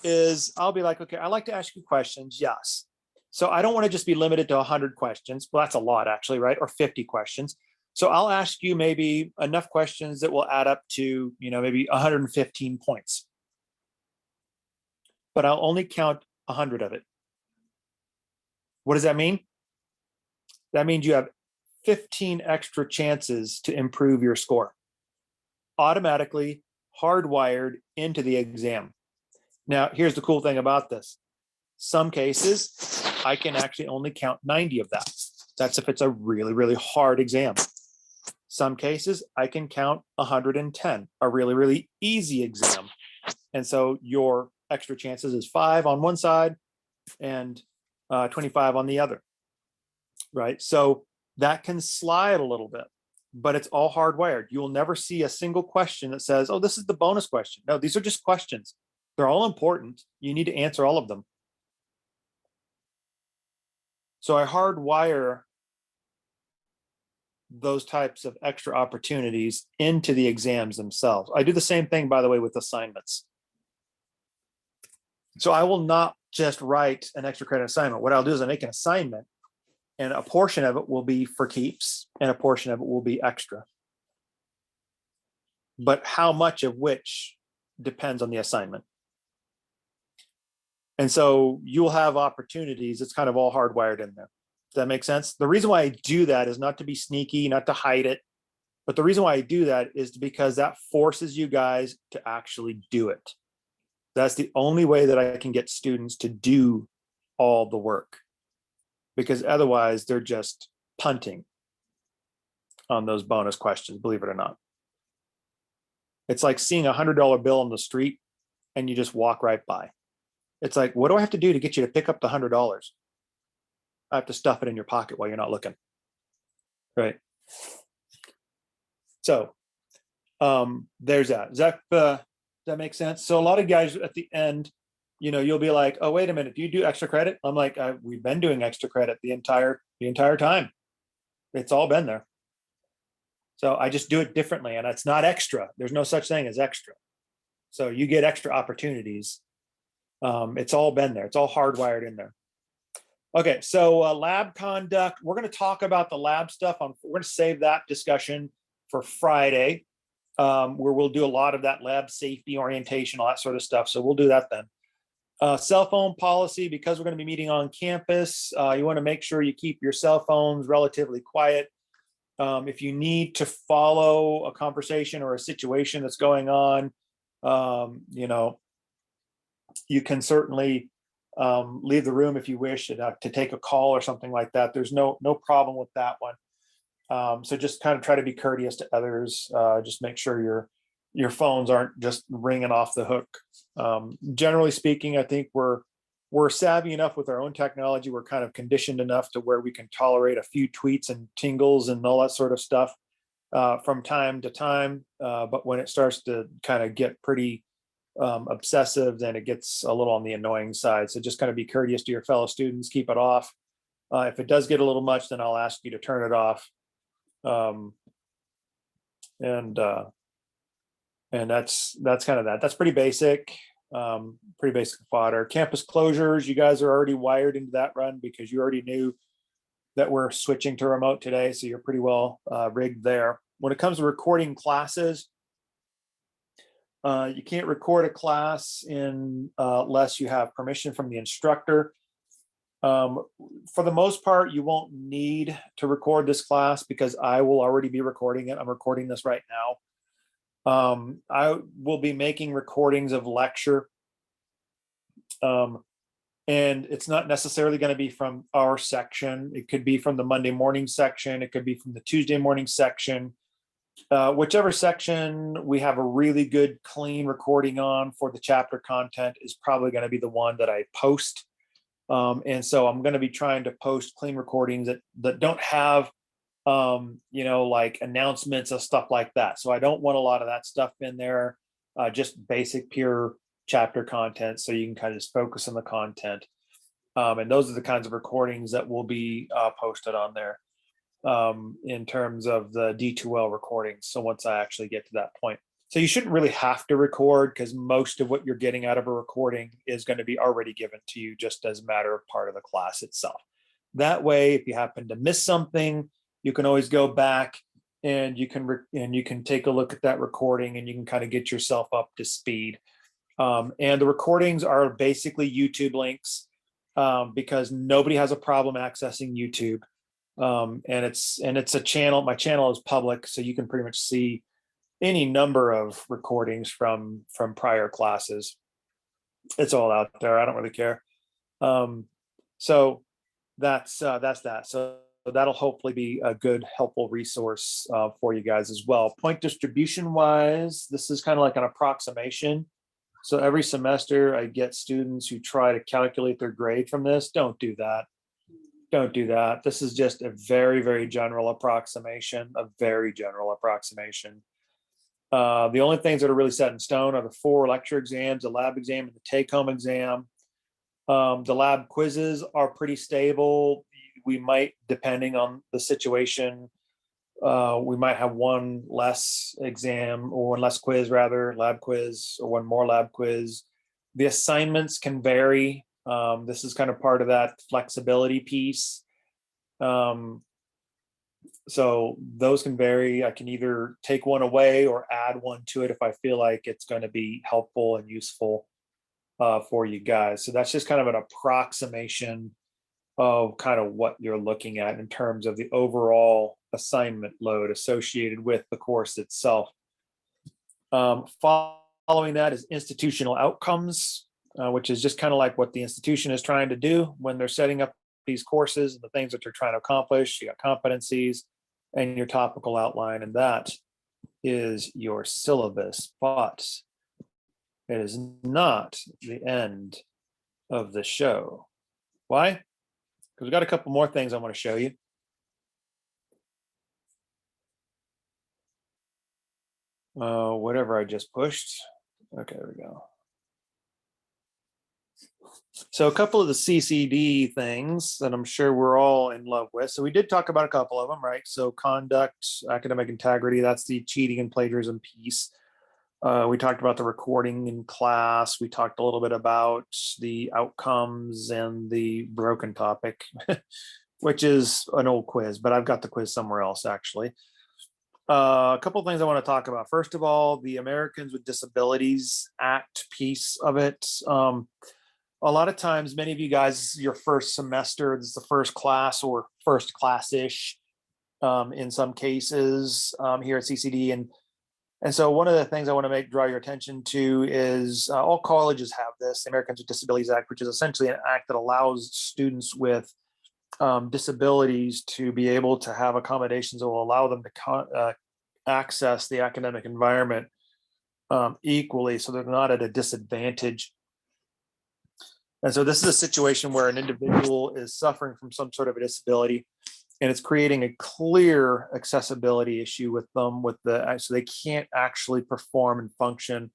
is I'll be like, okay, I like to ask you questions. Yes. So I don't want to just be limited to 100 questions. Well, that's a lot actually, right? Or 50 questions. So I'll ask you maybe enough questions that will add up to, maybe 115 points. But I'll only count 100 of it. What does that mean? That means you have 15 extra chances to improve your score. Automatically hardwired into the exam. Now, here's the cool thing about this. Some cases, I can actually only count 90 of that. That's if it's a really, really hard exam. Some cases, I can count 110, a really, really easy exam. And so your extra chances is 5 on one side and 25 on the other, right? So that can slide a little bit, but it's all hardwired. You will never see a single question that says, oh, this is the bonus question. No, these are just questions. They're all important. You need to answer all of them. So I hardwire those types of extra opportunities into the exams themselves. I do the same thing, by the way, with assignments. So I will not just write an extra credit assignment. What I'll do is I make an assignment, and a portion of it will be for keeps and a portion of it will be extra. But how much of which depends on the assignment. And so you'll have opportunities. It's kind of all hardwired in there. Does that make sense? The reason why I do that is not to be sneaky, not to hide it. But the reason why I do that is because that forces you guys to actually do it. That's the only way that I can get students to do all the work, because otherwise they're just punting on those bonus questions, believe it or not. It's like seeing $100 bill on the street and you just walk right by. It's like, what do I have to do to get you to pick up the $100? I have to stuff it in your pocket while you're not looking. Right. So there's that. Does that make sense? So a lot of guys at the end, you'll be like, oh, wait a minute, do you do extra credit? I'm like, we've been doing extra credit the entire time. It's all been there. So I just do it differently, and it's not extra. There's no such thing as extra. So you get extra opportunities. It's all been there. It's all hardwired in there. Okay, so lab conduct. We're going to talk about the lab stuff. We're going to save that discussion for Friday, where we'll do a lot of that lab safety orientation, all that sort of stuff. So we'll do that then. Cell phone policy, because we're going to be meeting on campus, you want to make sure you keep your cell phones relatively quiet. If you need to follow a conversation or a situation that's going on, you can certainly leave the room if you wish to take a call or something like that. There's no problem with that one. So just kind of try to be courteous to others. Just make sure your phones aren't just ringing off the hook. Generally speaking, I think we're savvy enough with our own technology. We're kind of conditioned enough to where we can tolerate a few tweets and tingles and all that sort of stuff from time to time. But when it starts to kind of get pretty obsessive, then it gets a little on the annoying side. So just kind of be courteous to your fellow students, keep it off. If it does get a little much, then I'll ask you to turn it off. And that's kind of that. That's pretty basic fodder. Campus closures, you guys are already wired into that run because you already knew that we're switching to remote today. So you're pretty well rigged there. When it comes to recording classes, you can't record a class unless you have permission from the instructor. For the most part, you won't need to record this class because I will already be recording it. I'm recording this right now. I will be making recordings of lecture. And it's not necessarily going to be from our section. It could be from the Monday morning section. It could be from the Tuesday morning section. Whichever section we have a really good, clean recording on for the chapter content is probably going to be the one that I post. And so I'm going to be trying to post clean recordings that don't have you know, like announcements and stuff like that. So I don't want a lot of that stuff in there, just basic pure chapter content. So you can kind of just focus on the content. And those are the kinds of recordings that will be posted on there in terms of the D2L recordings. So once I actually get to that point. So you shouldn't really have to record because most of what you're getting out of a recording is going to be already given to you just as a matter of part of the class itself. That way, if you happen to miss something, you can always go back and you can take a look at that recording and you can kind of get yourself up to speed. And the recordings are basically YouTube links because nobody has a problem accessing YouTube. And it's a channel. My channel is public, so you can pretty much see any number of recordings from prior classes. It's all out there. I don't really care. So that's that. So that'll hopefully be a good, helpful resource for you guys as well. Point distribution wise, this is kind of like an approximation. So every semester I get students who try to calculate their grade from this. Don't do that. Don't do that. This is just a very, very general approximation, a very general approximation. The only things that are really set in stone are the 4 lecture exams, the lab exam, and the take-home exam. The lab quizzes are pretty stable. We might, depending on the situation, we might have one less exam or one less quiz, rather, lab quiz, or one more lab quiz. The assignments can vary. This is kind of part of that flexibility piece. So those can vary. I can either take one away or add one to it if I feel like it's going to be helpful and useful for you guys. So that's just kind of an approximation of kind of what you're looking at in terms of the overall assignment load associated with the course itself. Following that is institutional outcomes, which is just kind of like what the institution is trying to do when they're setting up these courses and the things that they're trying to accomplish. You got competencies and your topical outline, and that is your syllabus. But it is not the end of the show. Why? Because we've got a couple more things I want to show you. Whatever I just pushed. Okay, there we go. So a couple of the CCD things that I'm sure we're all in love with. So we did talk about a couple of them, right? So conduct, academic integrity, that's the cheating and plagiarism piece. We talked about the recording in class. We talked a little bit about the outcomes and the broken topic, which is an old quiz, but I've got the quiz somewhere else actually. A couple of things I want to talk about. First of all, the Americans with Disabilities Act piece of it. A lot of times, many of you guys, your first semester, this is the first class or first class-ish in some cases here at CCD. And so one of the things I want to draw your attention to is all colleges have this, the Americans with Disabilities Act, which is essentially an act that allows students with disabilities to be able to have accommodations that will allow them to access the academic environment equally, so they're not at a disadvantage. And so this is a situation where an individual is suffering from some sort of a disability, and it's creating a clear accessibility issue with them, so they can't actually perform and function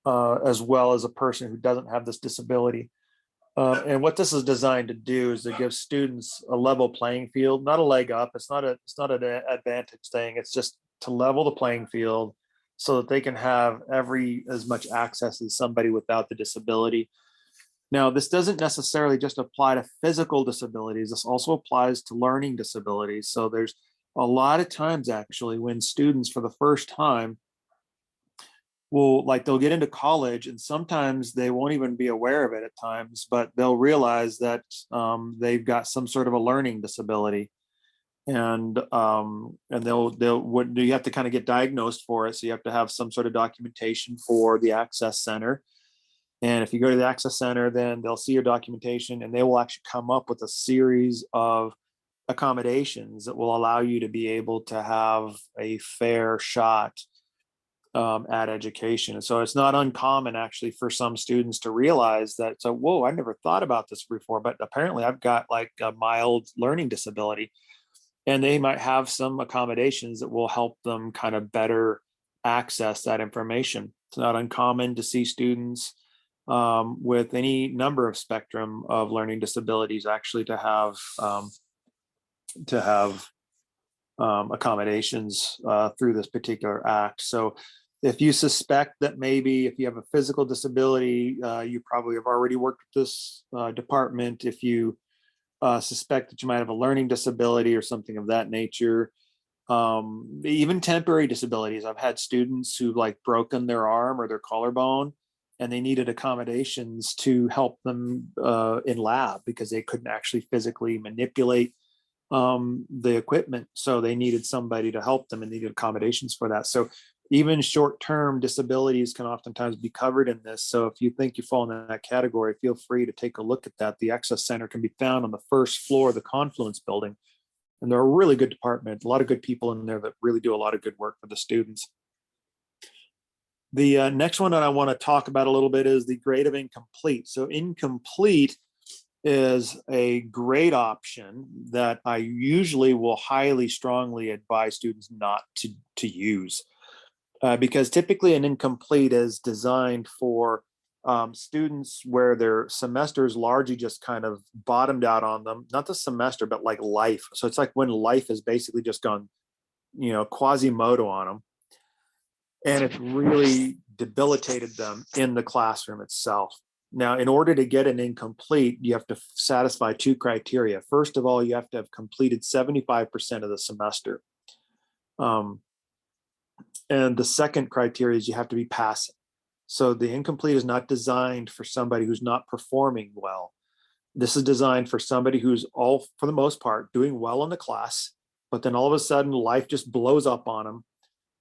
as well as a person who doesn't have this disability. And what this is designed to do is to give students a level playing field, not a leg up. It's not an advantage thing. It's just to level the playing field so that they can have as much access as somebody without the disability. Now, this doesn't necessarily just apply to physical disabilities. This also applies to learning disabilities. So there's a lot of times actually when students for the first time they'll get into college, and sometimes they won't even be aware of it at times, but they'll realize that they've got some sort of a learning disability. And you have to kind of get diagnosed for it. So you have to have some sort of documentation for the Access Center. And if you go to the Access Center, then they'll see your documentation and they will actually come up with a series of accommodations that will allow you to be able to have a fair shot at education. And so it's not uncommon actually for some students to realize that, so, whoa, I never thought about this before, but apparently I've got like a mild learning disability. and they might have some accommodations that will help them kind of better access that information. It's not uncommon to see students with any number of spectrum of learning disabilities actually to have accommodations through this particular act. So if you suspect that maybe if you have a physical disability, you probably have already worked with this department. If you suspect that you might have a learning disability or something of that nature, even temporary disabilities. I've had students who like broken their arm or their collarbone, and they needed accommodations to help them in lab because they couldn't actually physically manipulate the equipment. So they needed somebody to help them and needed accommodations for that. So even short-term disabilities can oftentimes be covered in this. So if you think you fall in that category, feel free to take a look at that. The Access Center can be found on the first floor of the Confluence building. And they're a really good department, a lot of good people in there that really do a lot of good work for the students. The next one that I want to talk about a little bit is the grade of incomplete. So incomplete is a great option that I usually will highly strongly advise students not to use. Because typically an incomplete is designed for students where their semester is largely just kind of bottomed out on them, not the semester, but like life. So it's like when life has basically just gone, Quasimodo on them. And it's really debilitated them in the classroom itself. Now, in order to get an incomplete, you have to satisfy two criteria. First of all, you have to have completed 75% of the semester. And the second criteria is you have to be passing. So the incomplete is not designed for somebody who's not performing well. This is designed for somebody who's all, for the most part, doing well in the class, but then all of a sudden life just blows up on them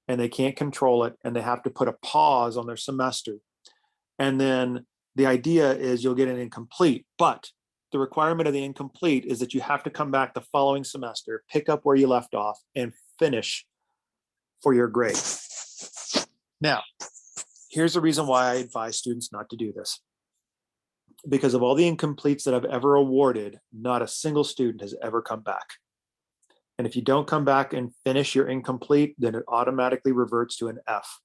and they can't control it and they have to put a pause on their semester. And then the idea is you'll get an incomplete, but the requirement of the incomplete is that you have to come back the following semester, pick up where you left off, and finish for your grade. Now, here's the reason why I advise students not to do this. Because of all the incompletes that I've ever awarded, not a single student has ever come back. And if you don't come back and finish your incomplete, then it automatically reverts to an F.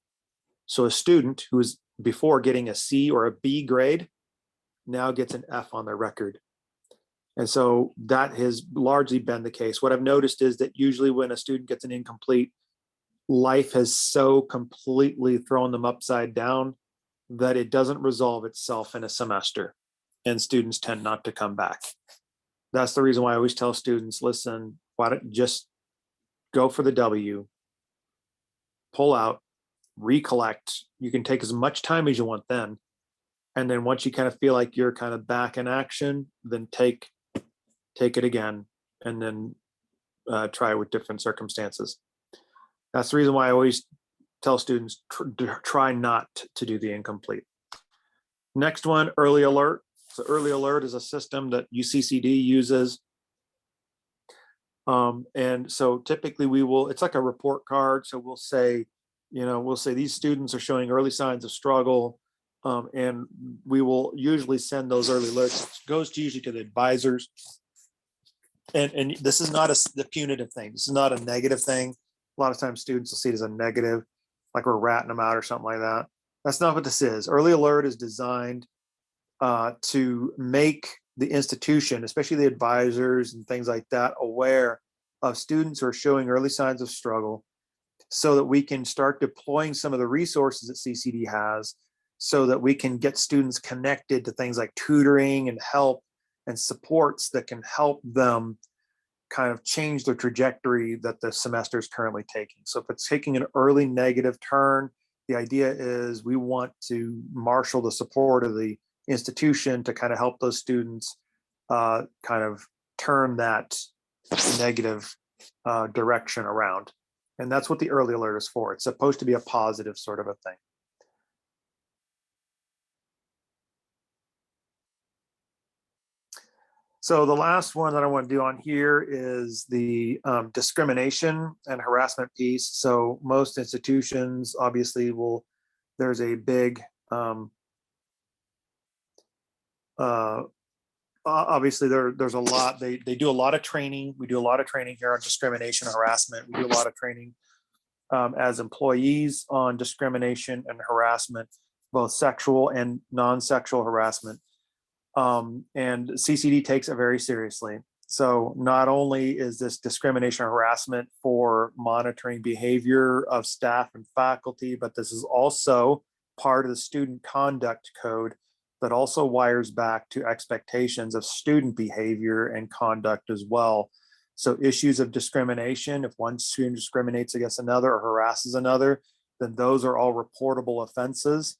So a student who was before getting a C or a B grade now gets an F on their record. And so that has largely been the case. What I've noticed is that usually when a student gets an incomplete, life has so completely thrown them upside down that it doesn't resolve itself in a semester, and students tend not to come back. That's the reason why I always tell students, listen, why don't you just go for the W, pull out, recollect. You can take as much time as you want then. And then once you kind of feel like you're kind of back in action, then take it again, and then try with different circumstances. That's the reason why I always tell students, try not to do the incomplete. Next one, early alert. So early alert is a system that UCCD uses. And so typically it's like a report card. So we'll say these students are showing early signs of struggle. And we will usually send those early alerts. It goes usually to the advisors. And this is not the punitive thing. This is not a negative thing. A lot of times students will see it as a negative, like we're ratting them out or something like that. That's not what this is. Early alert is designed to make the institution, especially the advisors and things like that, aware of students who are showing early signs of struggle so that we can start deploying some of the resources that CCD has so that we can get students connected to things like tutoring and help and supports that can help them kind of change the trajectory that the semester is currently taking. So if it's taking an early negative turn, the idea is we want to marshal the support of the institution to kind of help those students kind of turn that negative direction around. And that's what the early alert is for. It's supposed to be a positive sort of a thing. So the last one that I want to do on here is the discrimination and harassment piece. So most institutions obviously there's a big obviously there's a lot, they do a lot of training. We do a lot of training here on discrimination and harassment. We do a lot of training as employees on discrimination and harassment, both sexual and non-sexual harassment. And CCD takes it very seriously. So not only is this discrimination or harassment for monitoring behavior of staff and faculty, but this is also part of the student conduct code that also wires back to expectations of student behavior and conduct as well. So issues of discrimination, if one student discriminates against another or harasses another, then those are all reportable offenses.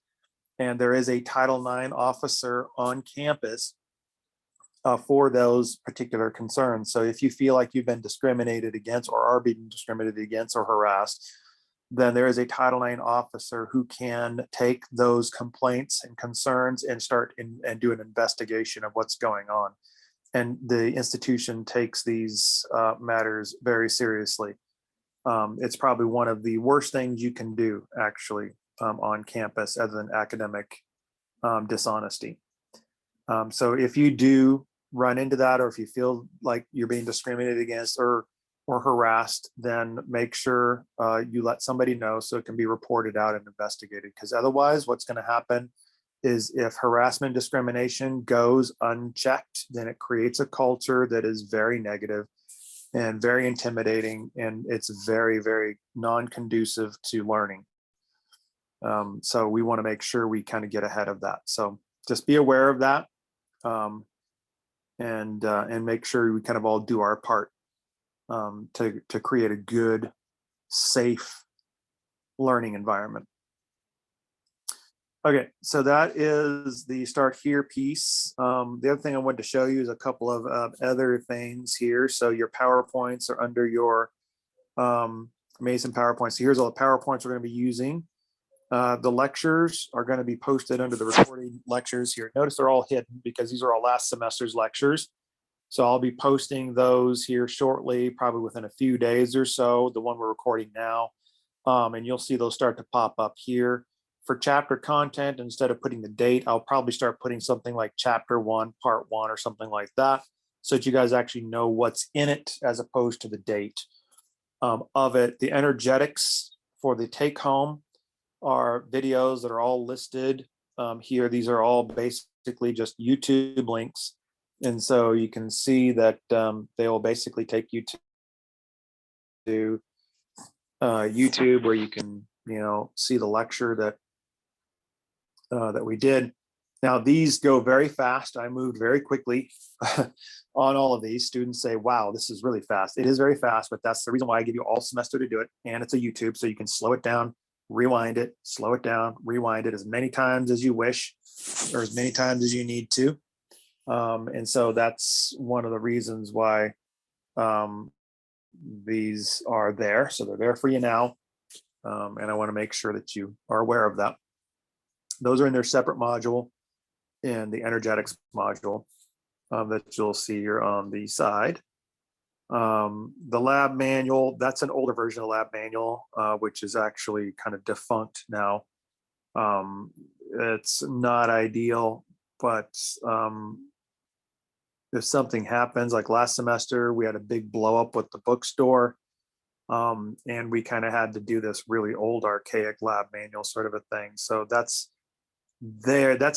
And there is a Title IX officer on campus for those particular concerns. So if you feel like you've been discriminated against or are being discriminated against or harassed, then there is a Title IX officer who can take those complaints and concerns and start and do an investigation of what's going on. And the institution takes these matters very seriously. It's probably one of the worst things you can do, actually, on campus as an academic dishonesty. So if you do run into that, or if you feel like you're being discriminated against or harassed, then make sure you let somebody know so it can be reported out and investigated. Because otherwise, what's going to happen is if harassment discrimination goes unchecked, then it creates a culture that is very negative and very intimidating, and it's very, very non-conducive to learning. So we want to make sure we kind of get ahead of that. So just be aware of that, and make sure we kind of all do our part to create a good, safe learning environment. Okay, so that is the start here piece. The other thing I wanted to show you is a couple of other things here. So your PowerPoints are under your amazing PowerPoints. So here's all the PowerPoints we're going to be using. The lectures are going to be posted under the recording lectures here. Notice they're all hidden because these are all last semester's lectures. So I'll be posting those here shortly, probably within a few days or so, the one we're recording now. And you'll see those start to pop up here. For chapter content, instead of putting the date, I'll probably start putting something like chapter 1, part 1, or something like that, so that you guys actually know what's in it as opposed to the date of it. The energetics for the take home are videos that are all listed here. These are all basically just YouTube links. And so you can see that they will basically take you to YouTube, where you can, see the lecture that we did. Now, these go very fast. I moved very quickly on all of these. Students say, wow, this is really fast. It is very fast, but that's the reason why I give you all semester to do it. And it's a YouTube, so you can slow it down, rewind it, slow it down, rewind it as many times as you wish, or as many times as you need to. And so that's one of the reasons why these are there. So they're there for you now. And I want to make sure that you are aware of that. Those are in their separate module in the energetics module that you'll see here on the side. The lab manual, that's an older version of the lab manual, which is actually kind of defunct now. It's not ideal, but if something happens, like last semester, we had a big blow up with the bookstore. And we kind of had to do this really old archaic lab manual sort of a thing. So that's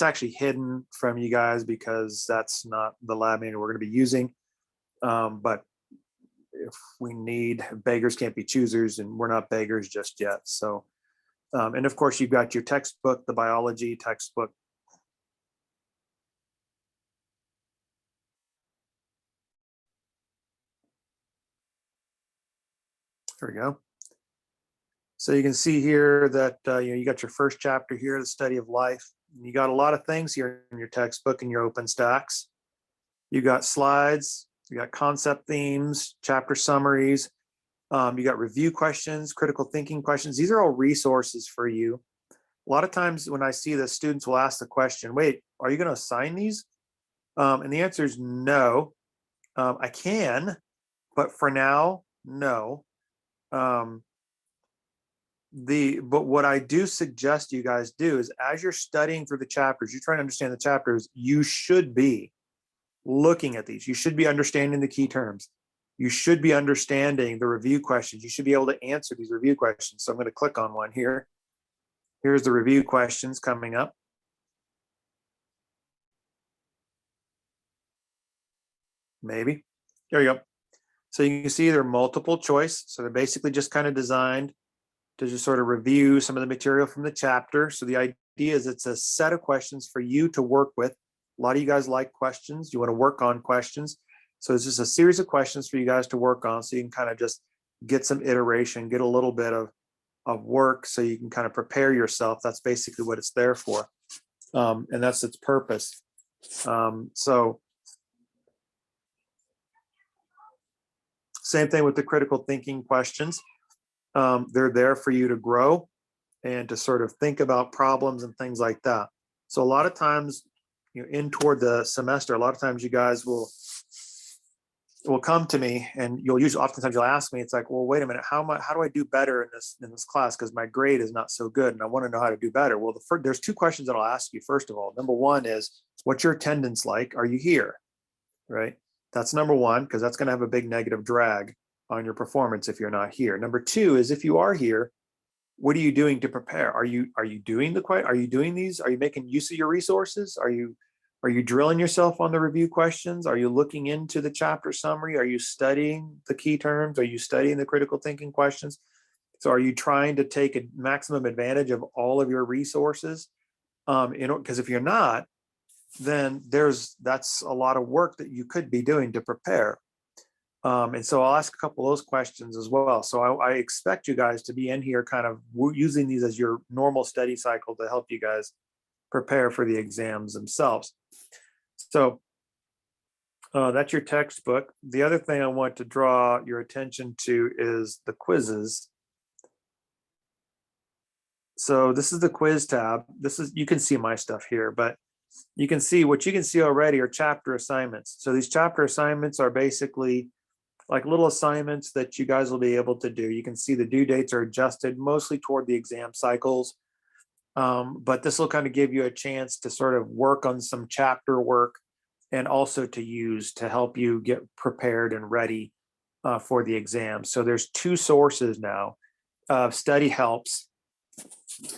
actually hidden from you guys because that's not the lab manual we're going to be using. But if we need, beggars can't be choosers, and we're not beggars just yet. So, and of course you've got your textbook, the biology textbook. There we go. So you can see here that you got your first chapter here, the study of life. You got a lot of things here in your textbook and your OpenStax. You got slides, you got concept themes, chapter summaries. You got review questions, critical thinking questions. These are all resources for you. A lot of times when I see this, students will ask the question, wait, are you going to assign these? And the answer is no. I can, but for now, no. But what I do suggest you guys do is, as you're studying through the chapters, you're trying to understand the chapters, you should be looking at these. You should be understanding the key terms. You should be understanding the review questions. You should be able to answer these review questions. So I'm going to click on one here. Here's the review questions coming up. Maybe. There you go. So you can see they're multiple choice. So they're basically just kind of designed to just sort of review some of the material from the chapter. So the idea is it's a set of questions for you to work with. A lot of you guys like questions. You want to work on questions. So it's just a series of questions for you guys to work on. So you can kind of just get some iteration, get a little bit of work so you can kind of prepare yourself. That's basically what it's there for. And that's its purpose. So same thing with the critical thinking questions. They're there for you to grow and to sort of think about problems and things like that. So a lot of times, in toward the semester, a lot of times you guys will come to me and oftentimes you'll ask me, it's like, well, wait a minute, how do I do better in this class? Because my grade is not so good and I want to know how to do better. Well, there's two questions that I'll ask you. First of all, number one is, what's your attendance like? Are you here? Right? That's number one, because that's going to have a big negative drag on your performance if you're not here. Number two is, if you are here, what are you doing to prepare? Are you doing these? Are you making use of your resources? Are you drilling yourself on the review questions? Are you looking into the chapter summary? Are you studying the key terms? Are you studying the critical thinking questions? So are you trying to take a maximum advantage of all of your resources? Because if you're not, then that's a lot of work that you could be doing to prepare. And so I'll ask a couple of those questions as well. So I expect you guys to be in here kind of using these as your normal study cycle to help you guys prepare for the exams themselves. So that's your textbook. The other thing I want to draw your attention to is the quizzes. So this is the quiz tab. You can see my stuff here, but you can see what you can see already are chapter assignments. So these chapter assignments are basically like little assignments that you guys will be able to do. You can see the due dates are adjusted mostly toward the exam cycles. But this will kind of give you a chance to sort of work on some chapter work and also to use to help you get prepared and ready for the exam. So there's two sources now of study helps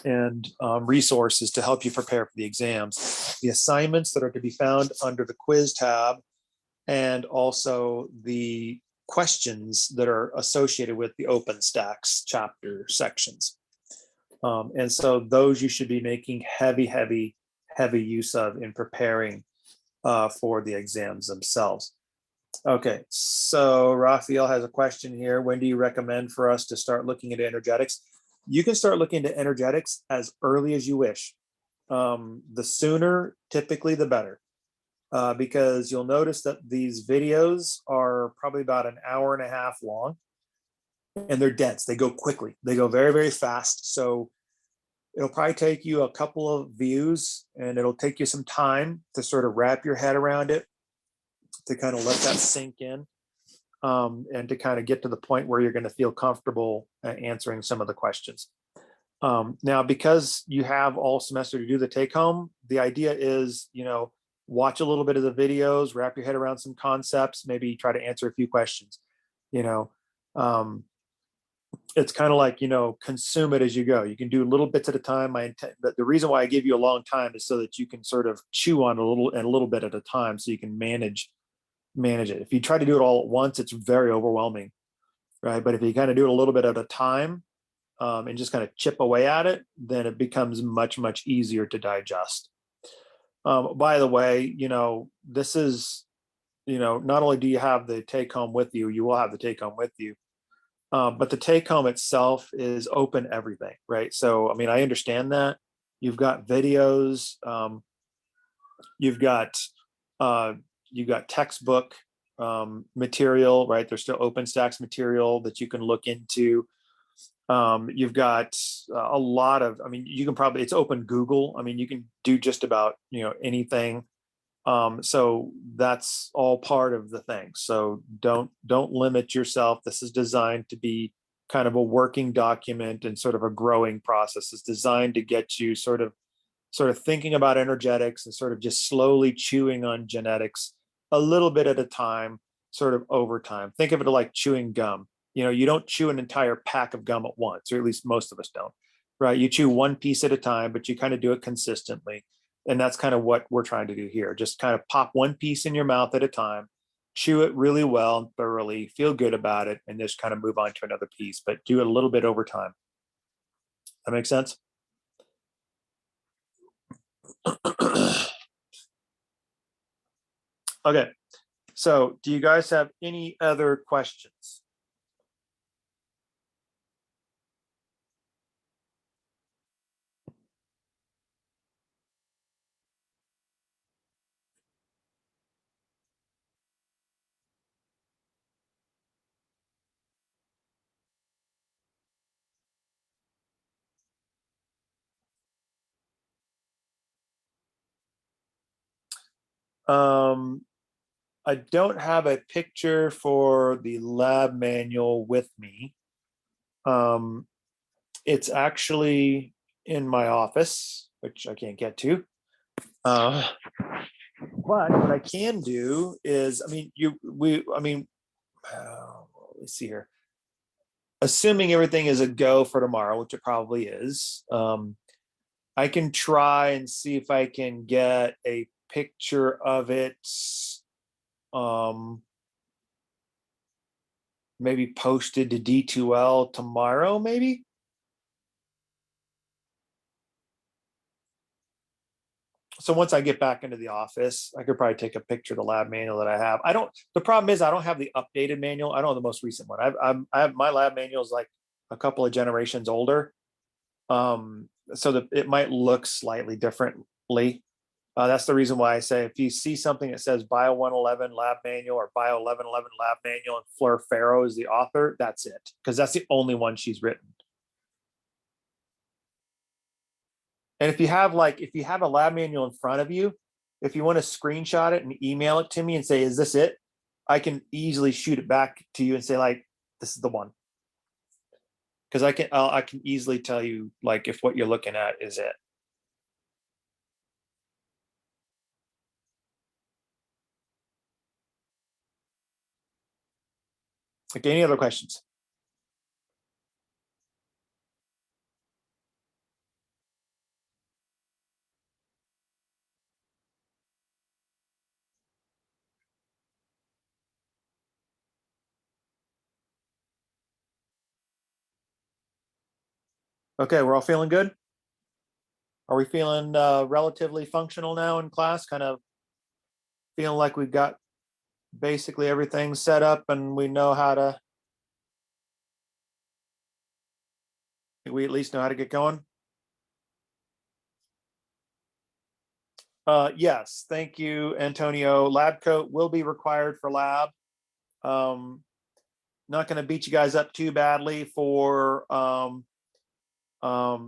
and resources to help you prepare for the exams. The assignments that are to be found under the quiz tab, and also the questions that are associated with the OpenStax chapter sections. And so those you should be making heavy use of in preparing for the exams themselves. Okay, so Raphael has a question here. When do you recommend for us to start looking into energetics? You can start looking into energetics as early as you wish. The sooner, typically, the better. Because you'll notice that these videos are probably about an hour and a half long, and they're dense. They go quickly. They go very fast. So it'll probably take you a couple of views, and it'll take you some time to sort of wrap your head around it, to kind of let that sink in, and to kind of get to the point where you're going to feel comfortable answering some of the questions. Now, because you have all semester to do the take home, the idea is, watch a little bit of the videos, wrap your head around some concepts, maybe try to answer a few questions. It's kind of like, consume it as you go. You can do little bits at a time. But the reason why I give you a long time is so that you can sort of chew on a little bit at a time, so you can manage it. If you try to do it all at once, it's very overwhelming, right? But if you kind of do it a little bit at a time, and just kind of chip away at it, then it becomes much easier to digest. By the way, this is, not only do you have the take home with you, you will have the take home with you, but the take home itself is open everything, right? So, I understand that you've got videos, you've got textbook material, right? There's still OpenStax material that you can look into. You've got a lot of, you can probably, it's open Google. You can do just about, anything. So that's all part of the thing. So don't limit yourself. This is designed to be kind of a working document and sort of a growing process. It's designed to get you sort of thinking about energetics and sort of just slowly chewing on genetics a little bit at a time, sort of over time. Think of it like chewing gum. You don't chew an entire pack of gum at once, or at least most of us don't, right? You chew one piece at a time, but you kind of do it consistently. And that's kind of what we're trying to do here. Just kind of pop one piece in your mouth at a time, chew it really well and thoroughly, feel good about it, and just kind of move on to another piece, but do it a little bit over time. That makes sense? Okay, so do you guys have any other questions? Um, I don't have a picture for the lab manual with me. It's actually in my office, which I can't get to. But what I can do is, let's see here. Assuming everything is a go for tomorrow, which it probably is, I can try and see if I can get a picture of it. Maybe posted to D2L tomorrow, maybe. So once I get back into the office, I could probably take a picture of the lab manual that I have. The problem is I don't have the updated manual. I don't have the most recent one. I have my lab manual is like a couple of generations older. So that it might look slightly differently. That's the reason why I say if you see something that says Bio 111 lab manual or Bio 1111 lab manual and Fleur Farrow is the author, that's it. Because that's the only one she's written. And if you have a lab manual in front of you, if you want to screenshot it and email it to me and say, is this it? I can easily shoot it back to you and say, like, this is the one. Because I can easily tell you, like, if what you're looking at is it. Okay, any other questions? Okay, we're all feeling good? Are we feeling relatively functional now in class? Kind of feeling like we've got basically everything set up and we at least know how to get going? Yes, thank you, Antonio. Lab coat will be required for lab. Not going to beat you guys up too badly for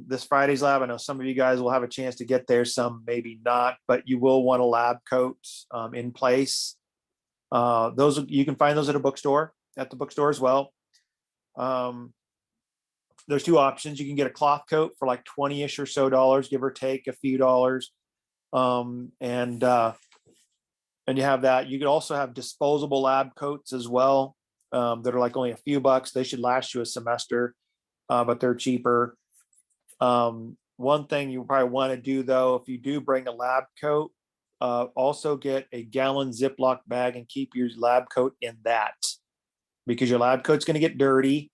this Friday's lab. I know some of you guys will have a chance to get there, some maybe not, but you will want a lab coat in place. Those you can find those at the bookstore as well. There's two options. You can get a cloth coat for like 20-ish or so dollars, give or take a few dollars. And you have that. You could also have disposable lab coats as well that are like only a few bucks. They should last you a semester, but they're cheaper. One thing you probably want to do though, if you do bring a lab coat, also get a gallon Ziploc bag and keep your lab coat in that, because your lab coat's going to get dirty.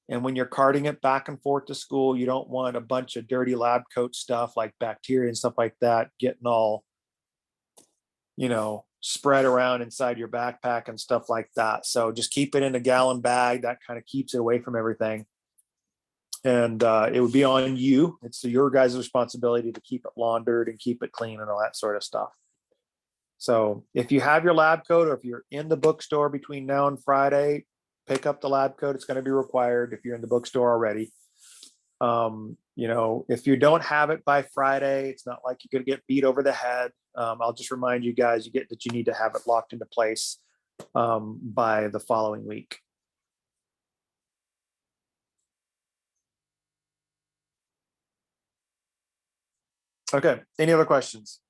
And when you're carting it back and forth to school, you don't want a bunch of dirty lab coat stuff like bacteria and stuff like that getting all, spread around inside your backpack and stuff like that. So just keep it in a gallon bag. That kind of keeps it away from everything. And it would be on you. It's your guys' responsibility to keep it laundered and keep it clean and all that sort of stuff. So if you have your lab coat, or if you're in the bookstore between now and Friday, pick up the lab coat. It's going to be required if you're in the bookstore already. If you don't have it by Friday, it's not like you're going to get beat over the head. I'll just remind you guys, that you need to have it locked into place by the following week. Okay, any other questions?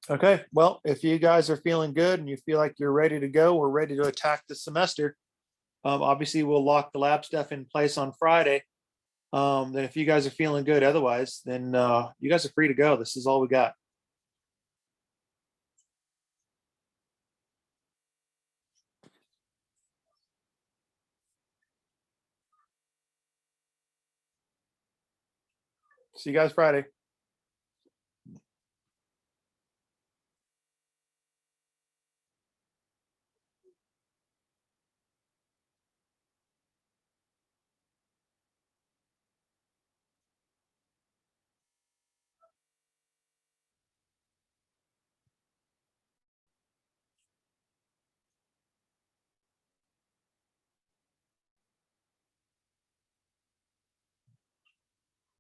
Okay, well, if you guys are feeling good and you feel like you're ready to go, we're ready to attack the semester. Obviously, we'll lock the lab stuff in place on Friday. Then if you guys are feeling good otherwise, then you guys are free to go. This is all we got. See you guys Friday.